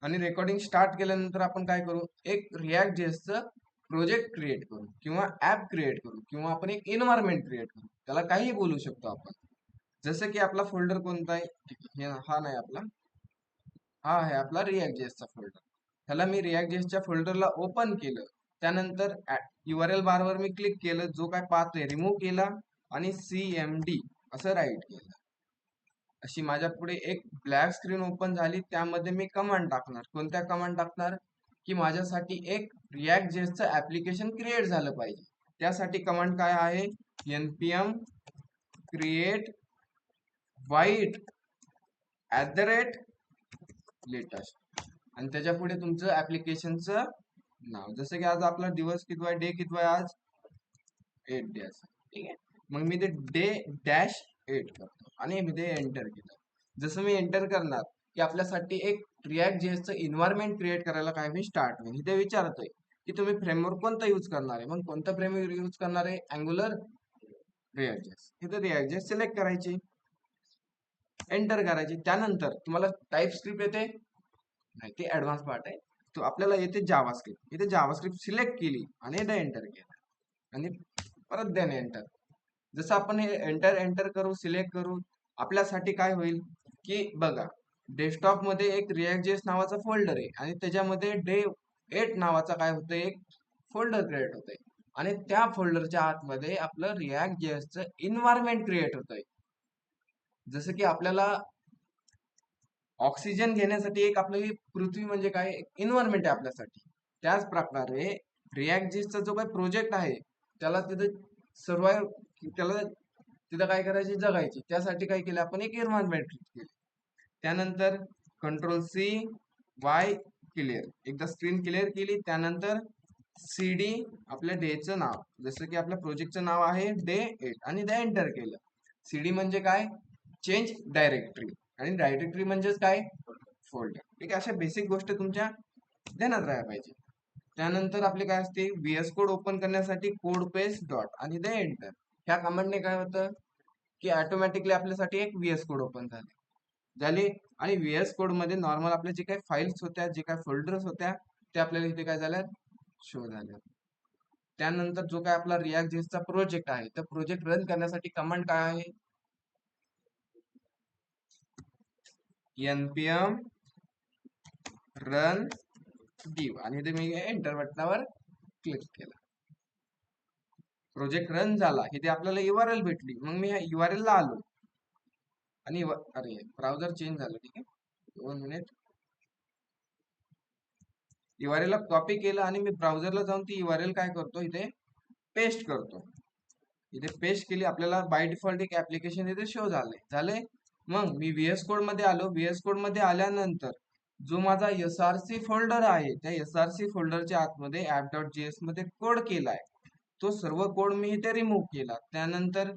आणि recording start केल्यानंतर आपण काय करू, एक रिॲक्ट जेएसचं प्रोजेक्ट क्रिएट करू किंवा ऍप क्रिएट करू किंवा आपण एक एन्व्हायरमेंट क्रिएट करू, त्याला काही बोलू शकतो आपण. जसं की आपला फोल्डर कोणता आहे, ठीक आहे, हा नाही आपला, हा आहे आपला रिॲक्ट जेएसचा फोल्डर. ह्याला मी रिॲक्ट जेएसच्या फोल्डरला ओपन केलं, त्यानंतर URL बारवर मी क्लिक केलं, जो काय पाथ आहे रिमूव्ह केला आणि CMD असं राईट केलं. अशी माझ्या पुढे एक ब्लॅक स्क्रीन ओपन झाली. त्यामध्ये मी कमांड टाकणार. कोणत्या कमांड टाकणार, की माझ्यासाठी एक रिॲक्ट जेएसचं ऍप्लिकेशन क्रिएट झालं पाहिजे. त्यासाठी कमांड काय आहे, npm create white @latest आणि त्याच्या पुढे तुमचं ऍप्लिकेशनचं नाव. जसं की आज आपला दिवस कितवा आहे, डे कितवा आहे आज, 8 डे असं, ठीक आहे. मग मी ते -8 करतो आणि मी ते एंटर केलं. जसं मी एंटर करणार की आपल्यासाठी एक रिॲक्ट जेएसचं इन्व्हायरमेंट क्रिएट करायला काय मी स्टार्ट होईल. इथे विचारतोय की तुम्ही फ्रेमवर्क कोणता यूज करणार आहे. मग कोणता फ्रेमवर्क यूज करणार आहे, अँग्युलर, रिॲक्ट जेएस. इथे रिॲक्ट जेएस सिलेक्ट करायची, एंटर करायची. त्यानंतर तुम्हाला टाईप स्क्रिप्ट येते नाही, ते ऍडव्हान्स पार्ट आहे. तो आपल्याला येते जावास्क्रिप्ट. इथे जावास्क्रिप्ट सिलेक्ट केली आणि इथे एंटर केलं आणि परत देणे एंटर. जसं आपण हे एंटर एंटर करू, सिलेक्ट करू, आपल्यासाठी काय होईल की बघा, डेस्कटॉप मध्ये एक रिॲक्ट जेएस नावाचा फोल्डर आहे आणि त्याच्यामध्ये डे 8 नावाचा काय होतंय, एक फोल्डर क्रिएट होतंय आणि त्या फोल्डरच्या आतमध्ये आपलं रिॲक्ट जेएसचं इन्व्हायरमेंट क्रिएट होतंय. जसं की आपल्याला ऑक्सिजन घेण्यासाठी एक आपली ही पृथ्वी म्हणजे काय, इन्व्हायरमेंट आहे आपल्यासाठी. त्याच प्रकारे रिॲक्ट जेएसचा जो काही प्रोजेक्ट आहे त्याला तिथे सर्वाइव्ह, त्याला तिथं काय करायची, जगायची. त्यासाठी काय केलं आपण, एक एन्व्हायरमेंट केली. त्यानंतर Ctrl+C, Y क्लिअर, एकदा स्क्रीन क्लिअर केली. त्यानंतर CD आपल्या डेचं नाव, जसं की आपल्या प्रोजेक्टचं नाव आहे डे 8 आणि ते एंटर केलं. CD म्हणजे काय, चेंज डायरेक्टरी, आणि डायरेक्टरी म्हणजेच काय, फोल्डर. ठीक आहे, अशा बेसिक गोष्टी तुमच्या ध्यानात राहायला पाहिजे. त्यानंतर आपले काय असते, VS कोड ओपन करण्यासाठी कोड पेस्ट डॉट आणि ते एंटर. ह्या कमांडने काय होतं की ऑटोमॅटिकली आपल्यासाठी एक VS कोड ओपन झाली आणि VS कोड मध्ये नॉर्मल आपल्या जे काही फाईल्स होत्या, जे काही फोल्डर्स होत्या, ते आपल्याला इथे काय झाल्या, शो झाल्या. त्यानंतर जो काय आपला रिॲक्ट जेएसचा प्रोजेक्ट आहे, तर प्रोजेक्ट रन करण्यासाठी कमांड काय आहे, npm run div आणि इथे मी एंटर बटनावर क्लिक केलं. प्रोजेक्ट रन झाला. इथे आपल्याला URL भेटली. मग मी ह्या URL ला आलो आणि अरे ब्राउझर चेंज झालं, ठीक आहे, 2 मिनिट. URL ला कॉपी केलं आणि मी ब्राउझरला जाऊन ती URL काय करतो, इथे पेस्ट करतो. इथे पेस्ट केली, आपल्याला बाय डिफॉल्ट एक ऍप्लिकेशन इथे शो झाले. मग मी VS कोड मध्ये आलो. VS कोड मध्ये आल्यानंतर जो माझा SRC फोल्डर आहे, त्या SRC फोल्डरच्या आतमध्ये app.js मध्ये कोड केलाय, तो सर्व कोड मी इथे रिमूव्ह केला. त्यानंतर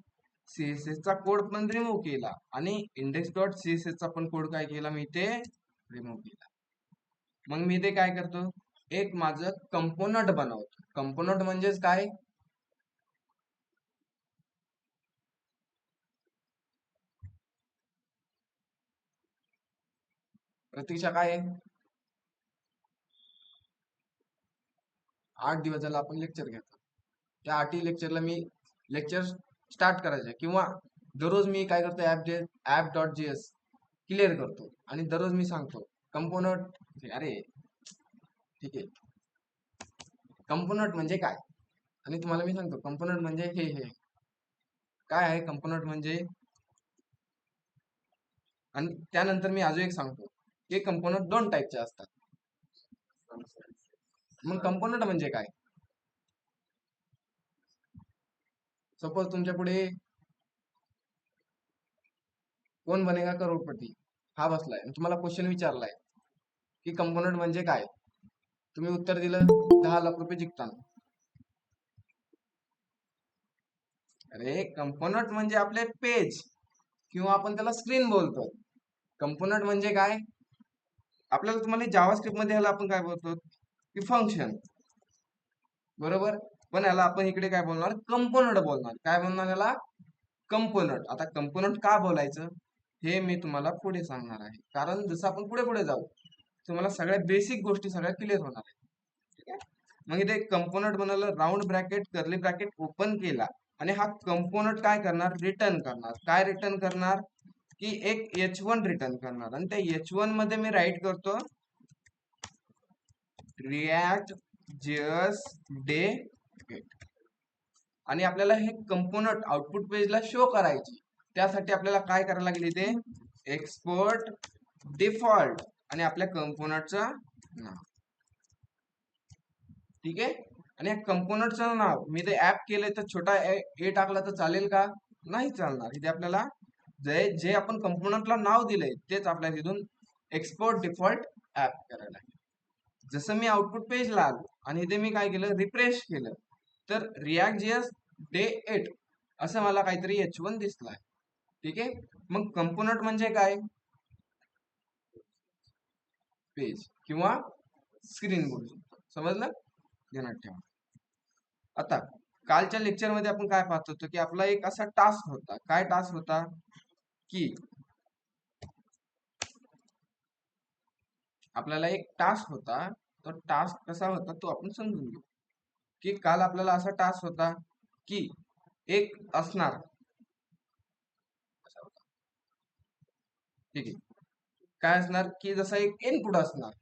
CSS चा कोड पण रिमूव्ह केला आणि index.css चा पण कोड काय केला, मी इथे रिमूव्ह केला. मग मी इथे काय करतो, एक माझं कंपोनंट बनवतो. कंपोनंट म्हणजेच काय, प्रतीक्षा काय आहे, 8 दिवस झाला आपण लेक्चर घेतो. त्या 8 लेक्चरला मी लेक्चर स्टार्ट करायचे किंवा दररोज मी काय करतो, app.js क्लिअर करतो आणि दररोज मी सांगतो कंपोनंट. अरे ठीक आहे, कंपोनंट म्हणजे काय, आणि तुम्हाला मी सांगतो कंपोनंट म्हणजे हे काय आहे कंपोनंट म्हणजे. आणि त्यानंतर मी अजून एक सांगतो की कंपोनंट 2 टाईपचे असतात. मग कंपोनंट म्हणजे काय, सपोज तुमच्या पुढे कोण बनेगा करोडपती हा बसलाय आणि तुम्हाला क्वेश्चन विचारलाय की कंपोनंट म्हणजे काय, तुम्ही उत्तर दिलं 10 लाख रुपये जिंकताना. अरे कंपोनंट म्हणजे आपले पेज किंवा आपण त्याला स्क्रीन बोलतो. कंपोनंट म्हणजे काय, आपल्याला तुम्हाला जावास्क्रिप्ट मध्ये ह्याला आपण काय बोलतो की फंक्शन, बरोबर. पण याला आपण इकडे काय बोलणार, कंपोनंट बोलणार. काय बोलणार याला, कंपोनंट. आता कंपोनंट का बोलायचं हे मी तुम्हाला पुढे सांगणार आहे, कारण जसं आपण पुढे पुढे जाऊ तुम्हाला सगळ्या बेसिक गोष्टी सगळ्या क्लिअर होणार आहेत. ठीक आहे. मग इथे कंपोनंट बनवलं, round bracket curly bracket open केला आणि हा कंपोनंट काय करणार, रिटर्न करणार. काय रिटर्न करणार की एक H1 रिटर्न करणार आणि त्या H1 मध्ये मी राईट करतो रिॲक्ट जेएस डे आणि आपल्याला हे कंपोनंट आउटपुट पेजला शो करायची. त्यासाठी आपल्याला काय करायला लागेल, इथे एक्सपोर्ट डिफॉल्ट आणि आपल्या कंपोनंटचं नाव. ठीक आहे. आणि या कंपोनंटचं नाव मी ते ऍप केलंय तर छोटा ए टाकला तर चालेल का, नाही चालणार. इथे आपल्याला जे आपण कंपोनंटला नाव दिलंय तेच आपल्याला तिथून एक्सपोर्ट डिफॉल्ट ऍप करायला आहे. जसं मी आउटपुट पेजला आलो आणि इथे मी काय केलं, रिफ्रेश केलं तर रिॲक्ट जेएस डे 8 असं मला काहीतरी H1 दिसलाय. ठीक आहे. मग कंपोनंट म्हणजे काय, पेज किंवा स्क्रीन बोलू शकतो. समजलं, ध्यानात ठेवा. आता कालच्या लेक्चर मध्ये आपण काय पाहत होतो की आपला एक असा टास्क होता. काय टास्क होता की आपल्याला एक टास्क होता. तो टास्क कसा होता तो आपण समजून घेऊ. की काल आपल्याला असा टास्क होता की एक असणार, ठीक आहे, काय असणार की जसं एक इनपुट असणार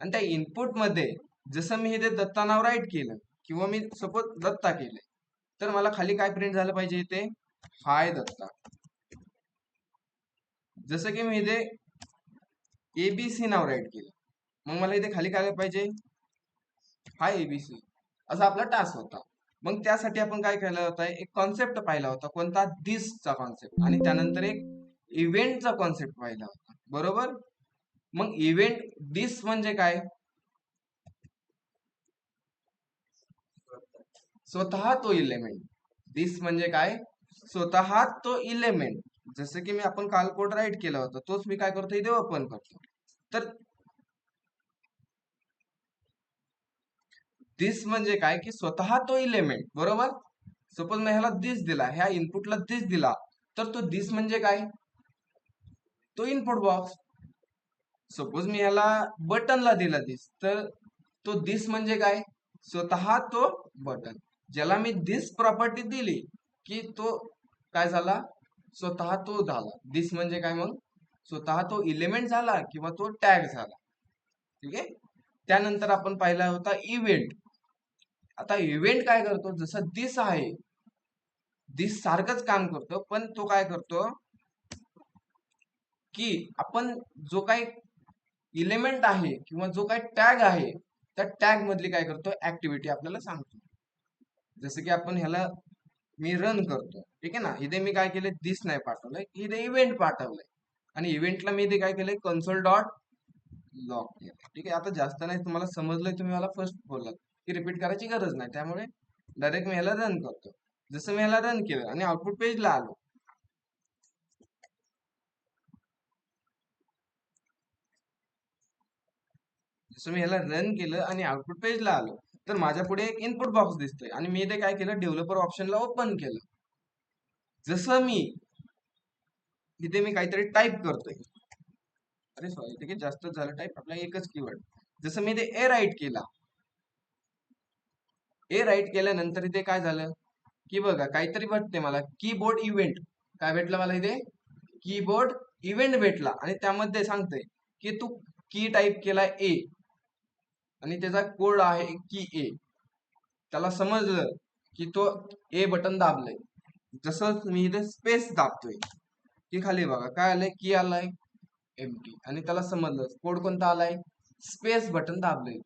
आणि त्या इनपुट मध्ये जसं मी हे दत्ता नाव राईट केलं किंवा मी सपोज दत्ता केलंय तर मला खाली काय प्रिंट झालं पाहिजे, इथे हाय दत्ता. जसं की मी इथे एबीसी नाव राईट केलं मग मला इथे खाली काय पाहिजे, हाय एबीसी. असा आपला टास्क होता. मग त्यासाठी आपण काय केलं होतं, एक कॉन्सेप्ट पाहिला होता. कोणता, दिसचा कॉन्सेप्ट. आणि त्यानंतर एक इव्हेंटचा कॉन्सेप्ट पाहिला होता. बरोबर. मग इव्हेंट दिस म्हणजे काय, स्वतः तो इलेमेंट. दिस म्हणजे काय, स्वतः तो इलेमेंट. जसं की मी आपण काल कोड राईट केला होता तोच मी काय करतो, इथे ओपन करतो. तर दिस म्हणजे काय की स्वतः तो इलेमेंट. बरोबर. सपोज मी ह्याला दिस दिला, ह्या इनपुटला दिस दिला तर तो दिस म्हणजे काय, तो इनपुट बॉक्स. सपोज मी ह्याला बटनला दिला दिस तर तो दिस म्हणजे काय, स्वतः तो बटन. ज्याला मी दिस प्रॉपर्टी दिली की तो काय झाला, स्वतः तो झाला. दिस म्हणजे काय, मग स्वतः तो इलेमेंट झाला किंवा तो टॅग झाला. ठीक आहे. त्यानंतर आपण पाहिला होता इव्हेंट. आता इव्हेंट काय करतो, जसं दिस आहे, दिस सारखंच काम करतो पण तो काय करतो की आपण जो काही इलेमेंट आहे किंवा जो काही टॅग आहे त्या टॅग मधली काय करतो, ऍक्टिव्हिटी आपल्याला सांगतो. जसं की आपण ह्याला मी रन करतो, ठीक आहे ना, इथे मी काय केलंय, दिस नाही पाठवलंय, इथे इव्हेंट पाठवलंय आणि इव्हेंटला मी इथे काय केलंय, कन्सोल डॉट लॉग केलंय. ठीक आहे. आता जास्त नाही, तुम्हाला समजलंय, तुम्ही मला फर्स्ट बोललात की रिपीट करायची गरज नाही, त्यामुळे डायरेक्ट मी ह्याला रन करतो. जसं मी ह्याला रन केलं आणि आउटपुट पेजला आलो, जसं मी ह्याला रन केलं आणि आउटपुट पेजला आलो तर माझ्या पुढे एक इनपुट बॉक्स दिसतोय आणि मी इथे काय केलं, डेव्हलपर ऑप्शनला ओपन केलं. जसं मी इथे मी काहीतरी टाईप करतोय, अरे सॉरी, ठीक आहे, जास्त झालं टाईप, आपला एकच कीवर्ड. जसं मी इथे ए राईट केला, ए राईट केल्यानंतर इथे काय झालं की बघा काहीतरी भेटते मला, कीबोर्ड इव्हेंट. काय भेटलं मला इथे, कीबोर्ड इव्हेंट भेटला आणि त्यामध्ये सांगतंय की तू की टाईप केला ए आणि त्याचा कोड आहे की ए. त्याला समजलं की तो ए बटन दाबलंय. जसं मी इथे स्पेस दाबतोय की खाली बघा काय आलंय, की आलाय एमटी आणि त्याला समजलं कोड कोणता आलाय, स्पेस बटन दाबलंय.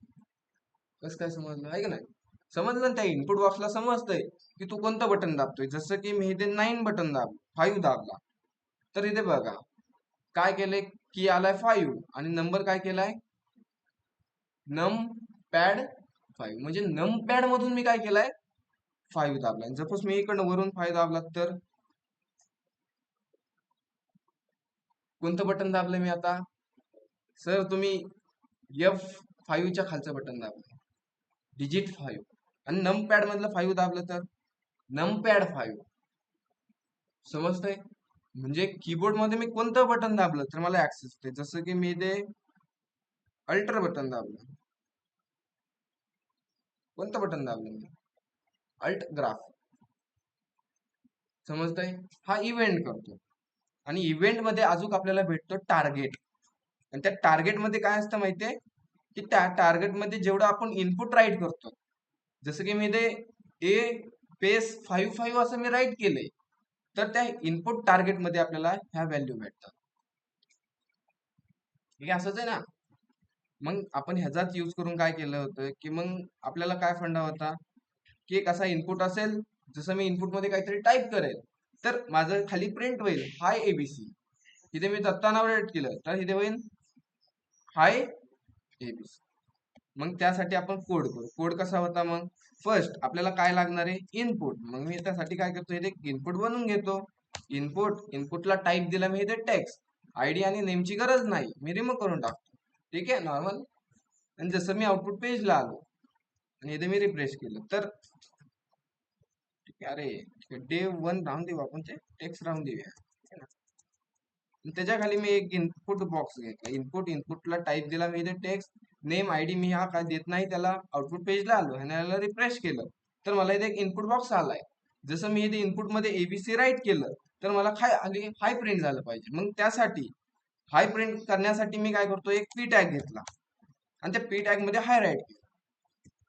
कसं काय समजलं आहे का नाही, समजलं ना, त्या इनपुट बॉक्सला समजतंय की तू कोणतं बटन दाबतोय. जसं की मी इथे 9 बटन दाब 5 दाबला तर इथे बघा काय केलंय, की आलाय 5 आणि नंबर काय केलाय, नम पॅड 5. म्हणजे नम पॅड मधून मी काय केलाय, 5 दाबलाय. सपोज मी इकडनं वरून 5 दाबला तर कोणतं बटन दाबलंय मी आता, सर तुम्ही F5च्या खालचं बटन दाबलं, डिजिट 5. आणि नम पॅड मधलं 5 दाबलं तर नम पॅड 5. समजतंय. म्हणजे कीबोर्ड मध्ये मी कोणतं बटन दाबलं तर मला ऍक्सेस होते. जसं की मी इथे अल्टर बटन दाबलं. कोणतं बटन दाबलं मी? Alt graph. समजतंय? हा इव्हेंट करतो. आणि इव्हेंट मध्ये अजून आपल्याला भेटतो टार्गेट. आणि त्या टार्गेट मध्ये काय असतं माहितीये, की त्या टार्गेट मध्ये जेवढं आपण इनपुट राईट करतो, जसं की मी ते ए पेस 5 असं मी राईट केलंय, तर त्या इनपुट टार्गेट मध्ये आपल्याला ह्या व्हॅल्यू भेटतात. ठीक आहे, असंच आहे ना. मग आपण ह्याचाच यूज करून काय केलं होतं, की मग आपल्याला काय फंडा होता, की एक असा इनपुट असेल, जसं मी इनपुट मध्ये काहीतरी टाईप करेल, तर माझं खाली प्रिंट होईल हाय एबीसी. इथे मी दत्ता नाव राईट केलं तर इथे होईल हाय एबीसी. मग त्यासाठी आपण कोड करू. कोड कसा होता मग? फर्स्ट आपल्याला काय लागणार आहे? इनपुट. मग मी त्यासाठी काय करतो, इथे इनपुट बनवून घेतो. इनपुटला टाईप दिला मी इथे टेक्स्ट. आयडी आणि नेमची गरज नाही, मी रिमूव्ह करून टाकतो. ठीक आहे, नॉर्मल. आणि जसं मी आउटपुट पेजला आलो आणि इथे मी रिफ्रेश केलं तर ठीक आहे. अरे डे 1 राहून देऊ, आपण ते टेक्स्ट राहून देऊया. त्याच्या खाली मी एक इनपुट बॉक्स घेतला. इनपुटला टाईप दिला मी इथे टेक्स्ट. नेम आयडी मी हा काय देत नाही त्याला. आउटपुट पेजला आलो आणि याला रिफ्रेश केलं तर मला इथे एक इनपुट बॉक्स आलाय. जसं मी इथे इनपुट मध्ये एबीसी राईट केलं तर मला काय आली, हाय प्रिंट झालं पाहिजे. मग त्यासाठी हाय प्रिंट करण्यासाठी मी काय करतो, एक पी टॅग घेतला आणि त्या पी टॅग मध्ये हाय राईट केलं.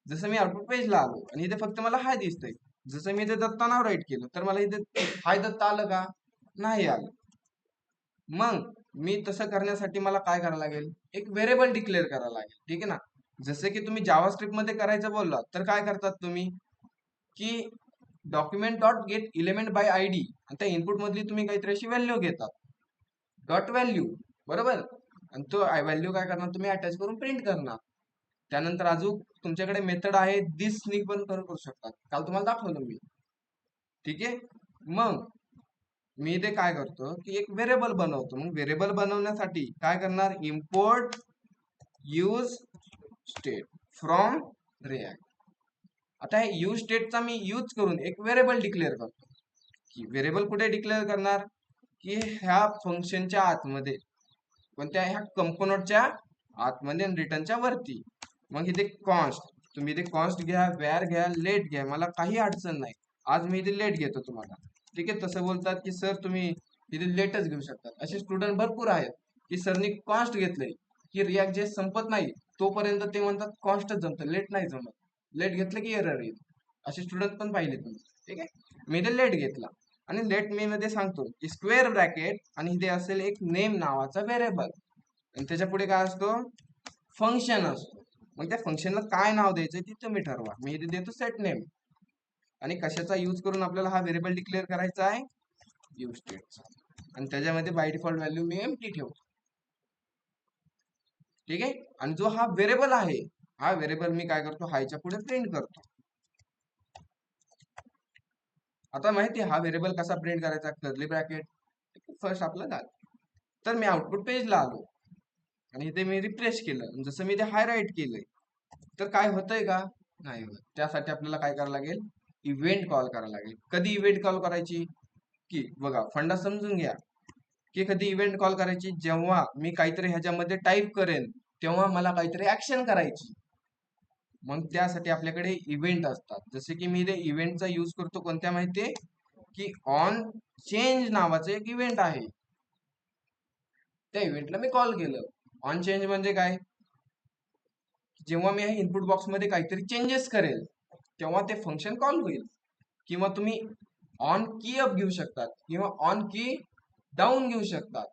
जसं मी आउटपुट पेजला आलो आणि इथे फक्त मला हाय दिसतंय. जसं मी इथे दत्ता नाव राईट केलं तर मला इथे हाय दत्ता आलं का? नाही आलं. मग मी तसं करण्यासाठी मला काय करायला लागेल, एक व्हेरिएबल डिक्लेअर करायला लागेल. ठीक आहे ना. जसे की तुम्ही जावास्क्रिप्ट मध्ये करायचं बोललात तर काय करतात तुम्ही, की document dot gate element by ID आणि त्या इनपुट मधली तुम्ही काहीतरी अशी व्हॅल्यू घेतात, डॉट व्हॅल्यू, बरोबर. आणि तो व्हॅल्यू काय करणार तुम्ही, अटॅच करून प्रिंट करणार. त्यानंतर अजून तुमच्याकडे मेथड आहे दिस स्निक पण करू शकतात, काल तुम्हाला दाखवलं मी. ठीक आहे. मग मी इथे काय करतो, की एक व्हेरिएबल बनवतो. मग व्हेरिएबल बनवण्यासाठी काय करणार, import use state from react. आता हे यूज स्टेटचा मी यूज करून एक व्हेरिएबल डिक्लेअर करतो. की व्हेरिएबल कुठे डिक्लेअर करणार, की ह्या फंक्शनच्या आतमध्ये, कोणत्या, ह्या कंपोनंटच्या आतमध्ये आणि रिटर्नच्या वरती. मग इथे कॉन्स्ट, तुम्ही इथे कॉन्स्ट घ्या, व्यार घ्या, लेट घ्या, मला काही अडचण नाही. आज मी इथे लेट घेतो तुम्हाला. ठीक आहे. तसं बोलतात की सर तुम्ही इथे लेटच घेऊ शकतात, असे स्टुडंट भरपूर आहेत की सरनी कॉन्स्ट घेतलंय, की रिॲक्ट जे संपत नाही तोपर्यंत ते म्हणतात कॉन्स्टच जमतं, लेट नाही जमत. लेट घेतलं की एरर येईल. असे स्टुडंट पण पाहिले तुम्ही. ठीक आहे. मी इथे लेट घेतला आणि लेट मी मध्ये सांगतो की स्क्वेअर ब्रॅकेट आणि इथे असेल एक नेम नावाचा व्हेरिएबल आणि त्याच्या पुढे काय असतो, फंक्शन असतो. मग त्या फंक्शनला काय नाव द्यायचं ते तुम्ही ठरवा. मी इथे देतो सेट नेम. आणि कशाचा यूज करून आपल्याला हा व्हेरिएबल डिक्लेअर करायचा आहे, यूज स्टेटचा. आणि त्याच्यामध्ये by default value me empty ठेवतो. ठीक आहे. आणि जो हा व्हेरिएबल आहे, हा व्हेरिएबल मी काय करतो, हायच्या पुढे प्रिंट करतो. आता माहिती आहे हा व्हेरिएबल कसा प्रिंट करायचा, कर्ली ब्रॅकेट. फर्स्ट आपलं झालं. तर मी आउटपुट पेजला आलो आणि इथे मी रिफ्रेश केलं, जसं मी ते हाय राईट केलंय तर काय होतंय का, नाही होत. त्यासाठी आपल्याला काय करावं लागेल, इव्हेंट कॉल करायला लागेल. कधी इव्हेंट कॉल करायची, की बघा फंडा समजून घ्या, की कधी इव्हेंट कॉल करायची, जेव्हा मी काहीतरी ह्याच्यामध्ये टाईप करेन तेव्हा मला काहीतरी ऍक्शन करायची. मग त्यासाठी आपल्याकडे इव्हेंट असतात. जसे की मी इथे इव्हेंटचा यूज करतो कोणत्या माहितीये, की ऑन चेंज नावाचं एक इव्हेंट आहे. त्या इव्हेंटला मी कॉल केलं. ऑन चेंज म्हणजे काय, जेव्हा मी इनपुट बॉक्स मध्ये काहीतरी चेंजेस करेल तेव्हा ते फंक्शन कॉल होईल. किंवा तुम्ही ऑन की अप घेऊ शकतात किंवा ऑन की डाऊन घेऊ शकतात,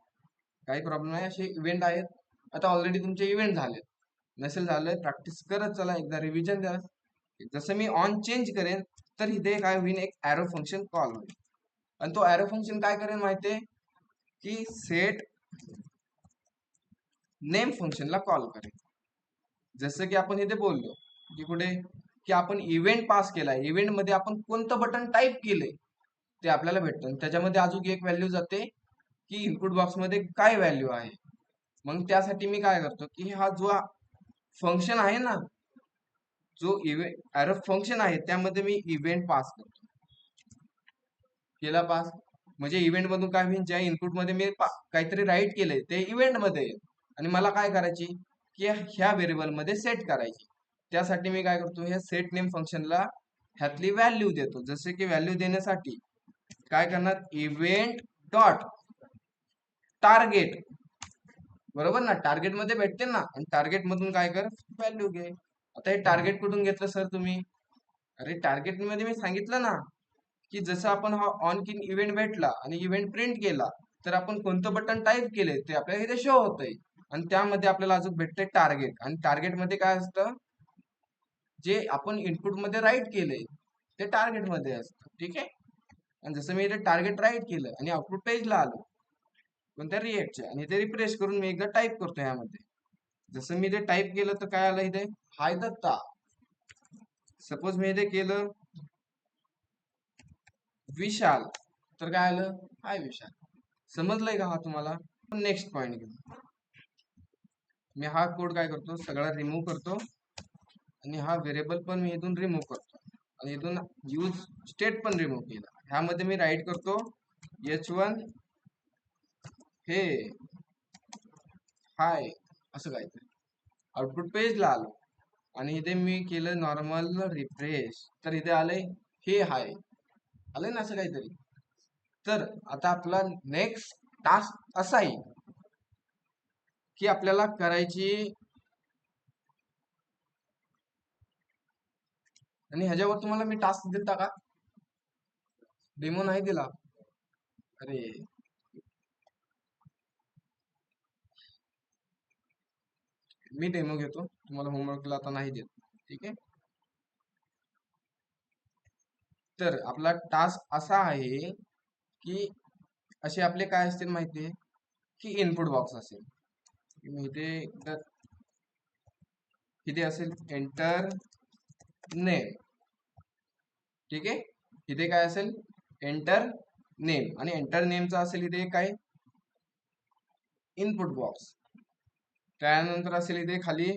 काही प्रॉब्लेम नाही. असे इव्हेंट आहेत. आता ऑलरेडी तुमचे इव्हेंट झालेत, नसेल झालं प्रॅक्टिस करत चला, एकदा रिव्हिजन द्या. जसं मी ऑन चेंज करेन तर इथे काय होईल, एक ॲरो फंक्शन कॉल होईल. आणि तो ॲरो फंक्शन काय करेल माहितीये, की सेट नेम फंक्शनला कॉल करेल. जसं की आपण इथे बोललो की कुठे, की आपण इव्हेंट पास केलाय, इव्हेंट मध्ये आपण कोणतं बटन टाईप केलंय ते आपल्याला भेटतं. आणि त्याच्यामध्ये अजून एक व्हॅल्यू जाते, की इनपुट बॉक्स मध्ये काय व्हॅल्यू आहे. मग त्यासाठी मी काय करतो, की हा जो फंक्शन आहे ना, जो इव्हेंट ॲरो फंक्शन आहे त्यामध्ये मी इव्हेंट पास करतो. केला पास म्हणजे इव्हेंट मधून काय होईल, ज्या इनपुट मध्ये मी काहीतरी राईट केलंय ते इव्हेंट मध्ये येईल आणि मला काय करायची, की ह्या व्हेरिएबल मध्ये सेट करायची. त्यासाठी मी काय करतो, ह्या सेट नेम फंक्शनला ह्यातली व्हॅल्यू देतो. जसे की व्हॅल्यू देण्यासाठी काय करणार, इव्हेंट डॉट टार्गेट, बरोबर ना, टार्गेट मध्ये भेटते ना, आणि टार्गेट मधून काय कर, व्हॅल्यू घे. आता हे टार्गेट कुठून घेतलं सर तुम्ही? अरे टार्गेट मध्ये मी सांगितलं ना, की जसं आपण हा ऑन की इव्हेंट भेटला आणि इव्हेंट प्रिंट केला, तर आपण कोणतं बटन टाईप केले ते आपल्याला इथे शो होतंय, आणि त्यामध्ये आपल्याला अजून भेटते टार्गेट. आणि टार्गेट मध्ये काय असतं, जे आपण इनपुट मध्ये राईट केले ते टार्गेट मध्ये असतं. ठीक आहे. आणि जसं मी इथे टार्गेट राईट केलं आणि आउटपुट पेजला आलो कोणत्या रिएक्टच्या, आणि ते रिफ्रेश करून मी एकदा टाईप करतो ह्यामध्ये. जसं मी ते टाईप केलं तर काय आलं इथे, हाय दत्ता. सपोज मी इथे केलं विशाल, तर काय आलं, हाय विशाल. समजलंय का हा तुम्हाला? नेक्स्ट पॉइंट घेऊ. मी हा कोड काय करतो, सगळा रिमूव्ह करतो, आणि हा व्हेरिएबल पण मी इथून रिमूव्ह करतो, आणि इथून यूज स्टेट पण रिमूव्ह केला. ह्यामध्ये मी राईट करतो h1 हे हाय असं काहीतरी. आउटपुट पेजला आलो आणि इथे मी केलं नॉर्मल रिफ्रेश, तर इथे आलंय हे हाय, आलंय ना असं काहीतरी. तर आता आपला नेक्स्ट टास्क असा आहे की आपल्याला करायची, आणि ह्याच्यावर तुम्हाला मी टास्क दिलता का? डेमो नाही दिला. अरे मी डेमो घेतो, तुम्हाला होमवर्कला आता नाही देत. ठीक आहे. तर आपला टास्क असा आहे की असे आपले काय असतील माहितीये, की इनपुट बॉक्स असेल. मी इथे असेल एंटर नेम. ठीक आहे. इथे काय असेल, एंटर नेम, आणि एंटर नेमचा असेल इथे काय, इनपुट बॉक्स. त्यानंतर असेल इथे खाली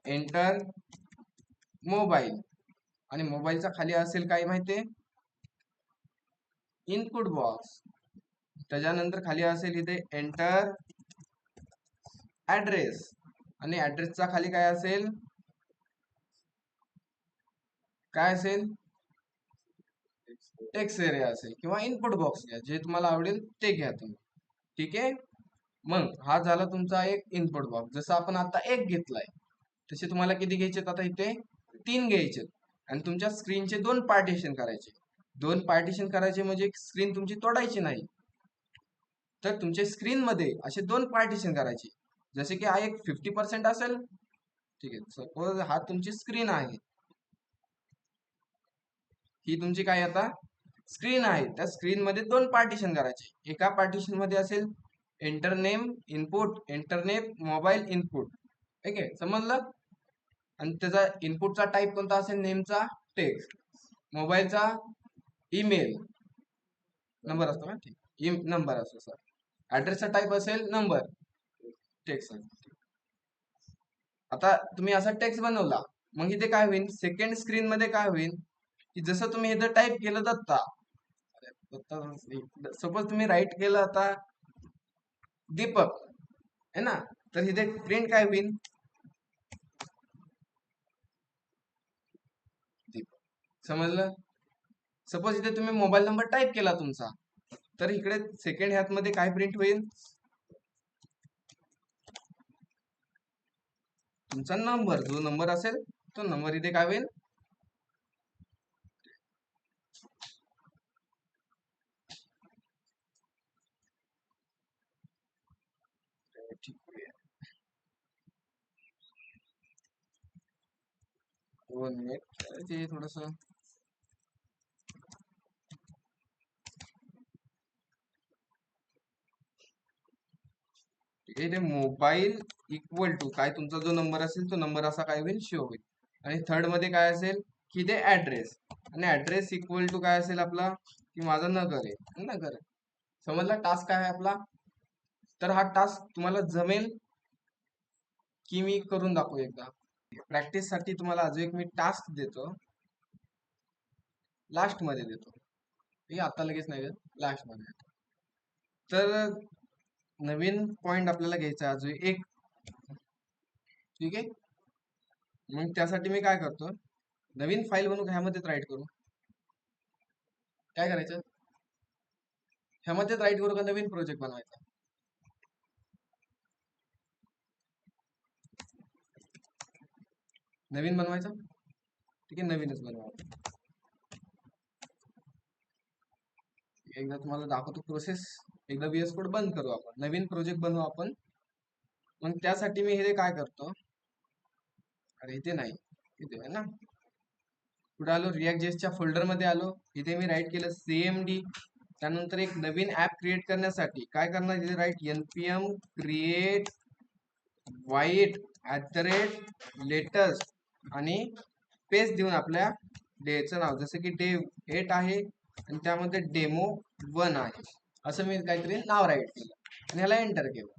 एंटर मोबाईल, आणि मोबाईलचा खाली असेल काय माहितीये, इनपुट बॉक्स. त्याच्यानंतर खाली असेल इथे एंटर ऍड्रेस, आणि ऍड्रेसचा खाली काय असेल, काय असेल, टेक्स्ट एरिया असेल, किंवा इनपुट बॉक्स घ्या, जे तुम्हाला आवडेल ते घ्या तुम्ही. ठीक आहे. मग हा झाला तुमचा एक इनपुट बॉक्स. जसं आपण आता एक घेतलाय, तसे तुम्हाला किती घ्यायचे, आता इथे 3 घ्यायचे, आणि तुमच्या स्क्रीनचे 2 पार्टिशन करायचे. 2 पार्टिशन करायचे म्हणजे स्क्रीन तुमची तोडायची नाही, तर तुमच्या स्क्रीन मध्ये असे 2 पार्टिशन करायचे. जसे की हा एक 50% असेल. ठीक आहे. सपोज हा तुमची स्क्रीन आहे, ही तुमची काय आता स्क्रीन आहे. त्या स्क्रीन मध्ये 2 पार्टिशन करायचे. एका पार्टिशन मध्ये असेल enter name input, enter name mobile input. ठीक आहे, समजलं. आणि त्याचा इनपुटचा टाईप कोणता असेल, नेमचा टेक्स्ट, मोबाईलचा ईमेल नंबर असतो ना, ठीक नंबर असतो सर. ऍड्रेसचा टाईप असेल नंबर, टेक्स्ट. आता तुम्ही असा टेक्स्ट बनवला, मग इथे काय होईल, सेकंड स्क्रीन मध्ये काय होईल, की जसं तुम्ही इथं टाईप केलं दत्ता, सपोज तुम्ही राईट केलं आता दीपक है ना, तर इथे प्रिंट काय होईल, दीपक. समजलं. सपोज इथे तुम्ही मोबाईल नंबर टाईप केला तुमचा, तर इकडे सेकंड ह्यात मध्ये काय प्रिंट होईल, तुमचा नंबर, जो नंबर असेल तो नंबर इथे काय होईल. ठीक आहे. 2 मिनिट ते थोडस, इथे मोबाईल इक्वल टू काय, तुमचा जो नंबर असेल तो नंबर असा काय होईल, शो होईल. आणि थर्ड मध्ये काय असेल, की ते ऍड्रेस, आणि ऍड्रेस इक्वल टू काय असेल आपला, की माझा नगर आहे, नगर. समजला टास्क काय आहे आपला. तर हा टास्क तुम्हाला जमेल की मी करून दाखवू एकदा. प्रॅक्टिस साठी तुम्हाला अजून एक मी टास्क देतो, लास्ट मध्ये देतो. ठीक आहे, आता लगेच नाही देत, लास्ट मध्ये देतो. तर नवीन पॉइंट आपल्याला घ्यायचा अजून एक, ठीक आहे. मग त्यासाठी मी काय करतो, नवीन फाईल बनवून ह्यामध्येच राईट करू. काय करायचं, ह्यामध्येच राईट करू का नवीन प्रोजेक्ट बनवायचा. नवीन बनवायचा, ठीक आहे, नवीनच बनवा. एकदा तुम्हाला दाखवतो प्रोसेस. एकदा VS कोड बंद करू, आपण नवीन प्रोजेक्ट बनवू आपण. मग त्यासाठी मी हे काय करतो, अरे इथे नाही, इथे आहे ना, कुठे आलो, React.js फोल्डर मध्ये आलो. इथे मी राईट केलं CMD. त्यानंतर एक नवीन ऍप क्रिएट करण्यासाठी काय करणार, इथे write npm create white @latest आणि पेज देऊन आपल्या डेचं नाव, जसं की डे 8 आहे आणि त्यामध्ये डेमो 1 आहे, असं मी काहीतरी नाव राईट केलं आणि ह्याला एंटर केलं.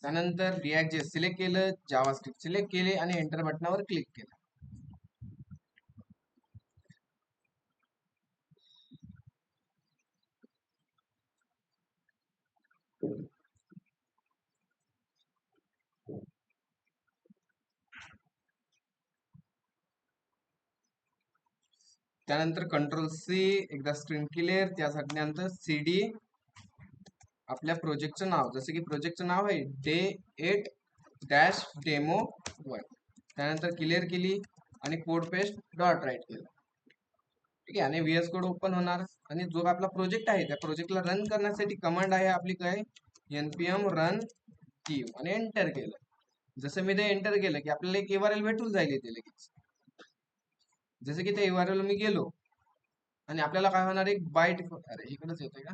त्यानंतर React.js सिलेक्ट केलं, जावास्क्रिप्ट सिलेक्ट केले आणि एंटर बटनावर क्लिक केलं. त्यानंतर Ctrl+C, एकदा स्क्रीन क्लिअर. त्यासाठी नंतर CD आपल्या प्रोजेक्टचं नाव, जसं की प्रोजेक्टचं नाव आहे day8-demo1. त्यानंतर क्लिअर केली आणि कोड पेस्ट डॉट राईट केलं, ठीक आहे. आणि VS कोड ओपन होणार आणि जो आपला प्रोजेक्ट आहे त्या प्रोजेक्टला रन करण्यासाठी कमांड आहे आपली काय, npm run queue आणि एंटर केलं. जसं मी ते एंटर केलं की आपल्याला एक URL भेटून जाईल ते लगेच. जसं की त्या URL मी गेलो आणि आपल्याला काय होणार, एक बाईट, अरे इकडेच येतोय का,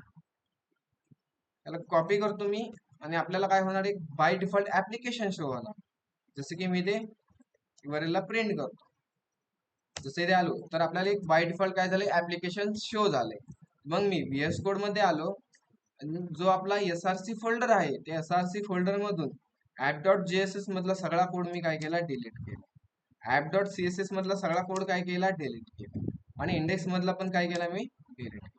त्याला कॉपी करतो मी आणि आपल्याला काय होणार, एक बाय डिफॉल्ट ऍप्लिकेशन शो होणार. जसं की मी ते URL ला प्रिंट करतो. जसं इथे आलो तर आपल्याला एक बाय डिफॉल्ट काय झाले, ऍप्लिकेशन शो झाले. मग मी VS कोड मध्ये आलो आणि जो आपला SRC फोल्डर आहे त्या SRC फोल्डर मधून app.jss मधला सगळा कोड मी काय केला, डिलीट केला. app.css मधला सगळा कोड काय केला, डिलीट केला. आणि इंडेक्स मधला पण काय केला, मी डिलीट केला.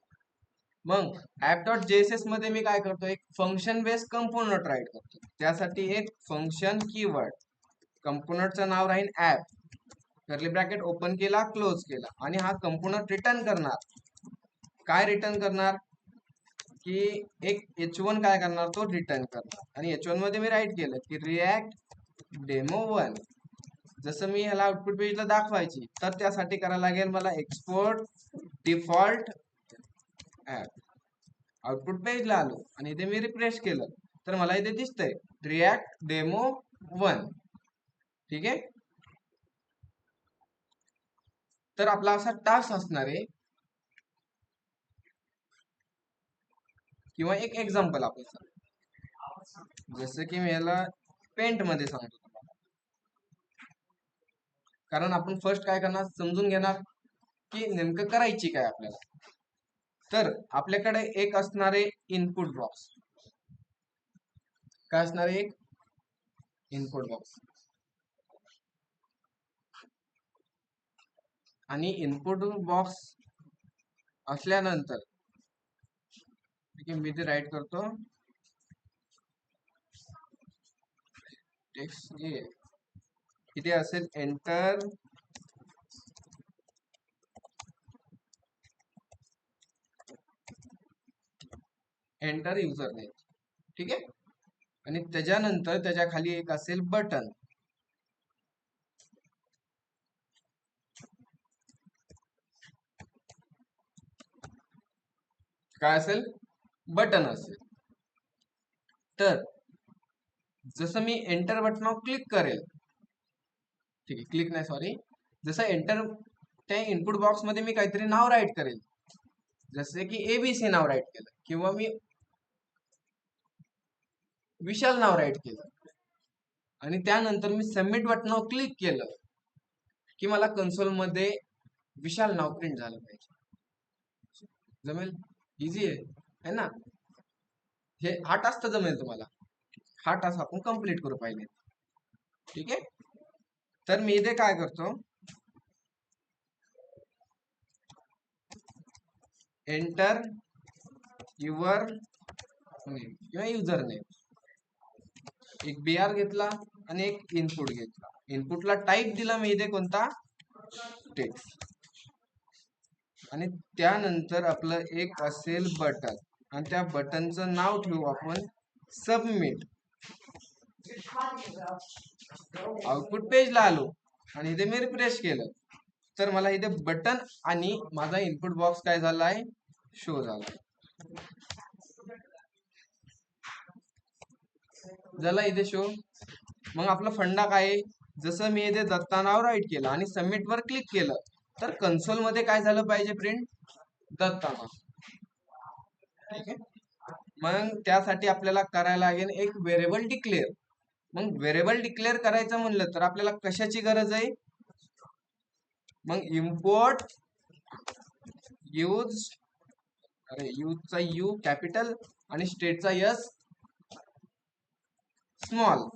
मग app.jss मध्ये मी काय करतो, एक फंक्शन बेस्ड कंपोनंट राईट करतो. त्यासाठी एक फंक्शन कीवर्ड, कंपोनंटचं नाव राहील ऍप, कर्ली ब्रॅकेट ओपन केला, क्लोज केला आणि हा कंपोनंट रिटर्न करणार. काय रिटर्न करणार की एक h1 काय करणार, तो रिटर्न करणार. आणि h1 मध्ये मी राईट केलं की React demo1. जसं मी ह्याला आउटपुट पेजला दाखवायची तर त्यासाठी करायला लागेल मला एक्सपोर्ट डिफॉल्ट ऍप. आउटपुट पेजला आलो आणि इथे मी रिफ्रेश केलं तर मला इथे दिसतंय React demo1, ठीक आहे. तर आपला असा टास्क असणार आहे किंवा एक एक्झाम्पल आपण जसं की मी याला पेंट मध्ये सांगतो तुम्हाला, कारण आपण फर्स्ट काय करणार, समजून घेणार की नेमकं करायची काय आपल्याला. तर आपल्याकडे एक असणारे इनपुट बॉक्स, काय असणार आहे, एक इनपुट बॉक्स. आणि इनपुट बॉक्स असल्यानंतर ठीक आहे, मी ते राईट करतो टेक्स्ट ये, इथे असेल एंटर युजर नेम, ठीक आहे. आणि त्याच्यानंतर त्याच्या खाली एक असेल बटन, काय असेल, बटन असेल. तर जसं मी एंटर बटनावर क्लिक करेल, ठीक आहे, क्लिक नाही सॉरी, जसं एंटर त्या इनपुट बॉक्स मध्ये मी काहीतरी नाव राईट करेल, जसे की ABC नाव राईट केलं किंवा मी विशाल नाव राईट केलं आणि त्यानंतर मी सबमिट बटनावर क्लिक केलं की मला कन्सोल मध्ये विशाल नाव प्रिंट झालं पाहिजे. जमेल, इझी आहे ना. हे हा टास्क जमेल तुम्हाला, हा टास्क आपण कंप्लीट करू पाहिजे, ठीक आहे. तर मी इथे काय करतो, एंटर युअर नेम किंवा युजर नेम, एक BR घेतला आणि एक इनपुट घेतला. इनपुटला टाईप दिला मी इथे कोणता, टेक्स्ट. आणि त्यानंतर आपलं एक असेल बटन, आणि त्या बटनचं नाव ठेवू आपण सबमिट. आउटपुट पेजला आलो आणि इथे मी रिफ्रेश केलं तर मला इथे बटन आणि माझा इनपुट बॉक्स काय झालाय, शो झालाय. झाला इथे शो. मग आपला फंडा काय आहे, जसं मी इथे दत्ता नाव राईट केलं आणि सबमिट वर क्लिक केलं तर कन्सोल मध्ये काय झालं पाहिजे, प्रिंट दत्ता नाव. ठीक आहे. मग त्यासाठी आपल्याला करायला लागेल एक व्हेरिएबल डिक्लेअर. मग व्हेरिएबल डिक्लेअर करायचं म्हणलं तर आपल्याला कशाची गरज आहे, मग इम्पोर्ट यूज, यूजचा यू कॅपिटल आणि स्टेटचा एस स्मॉल,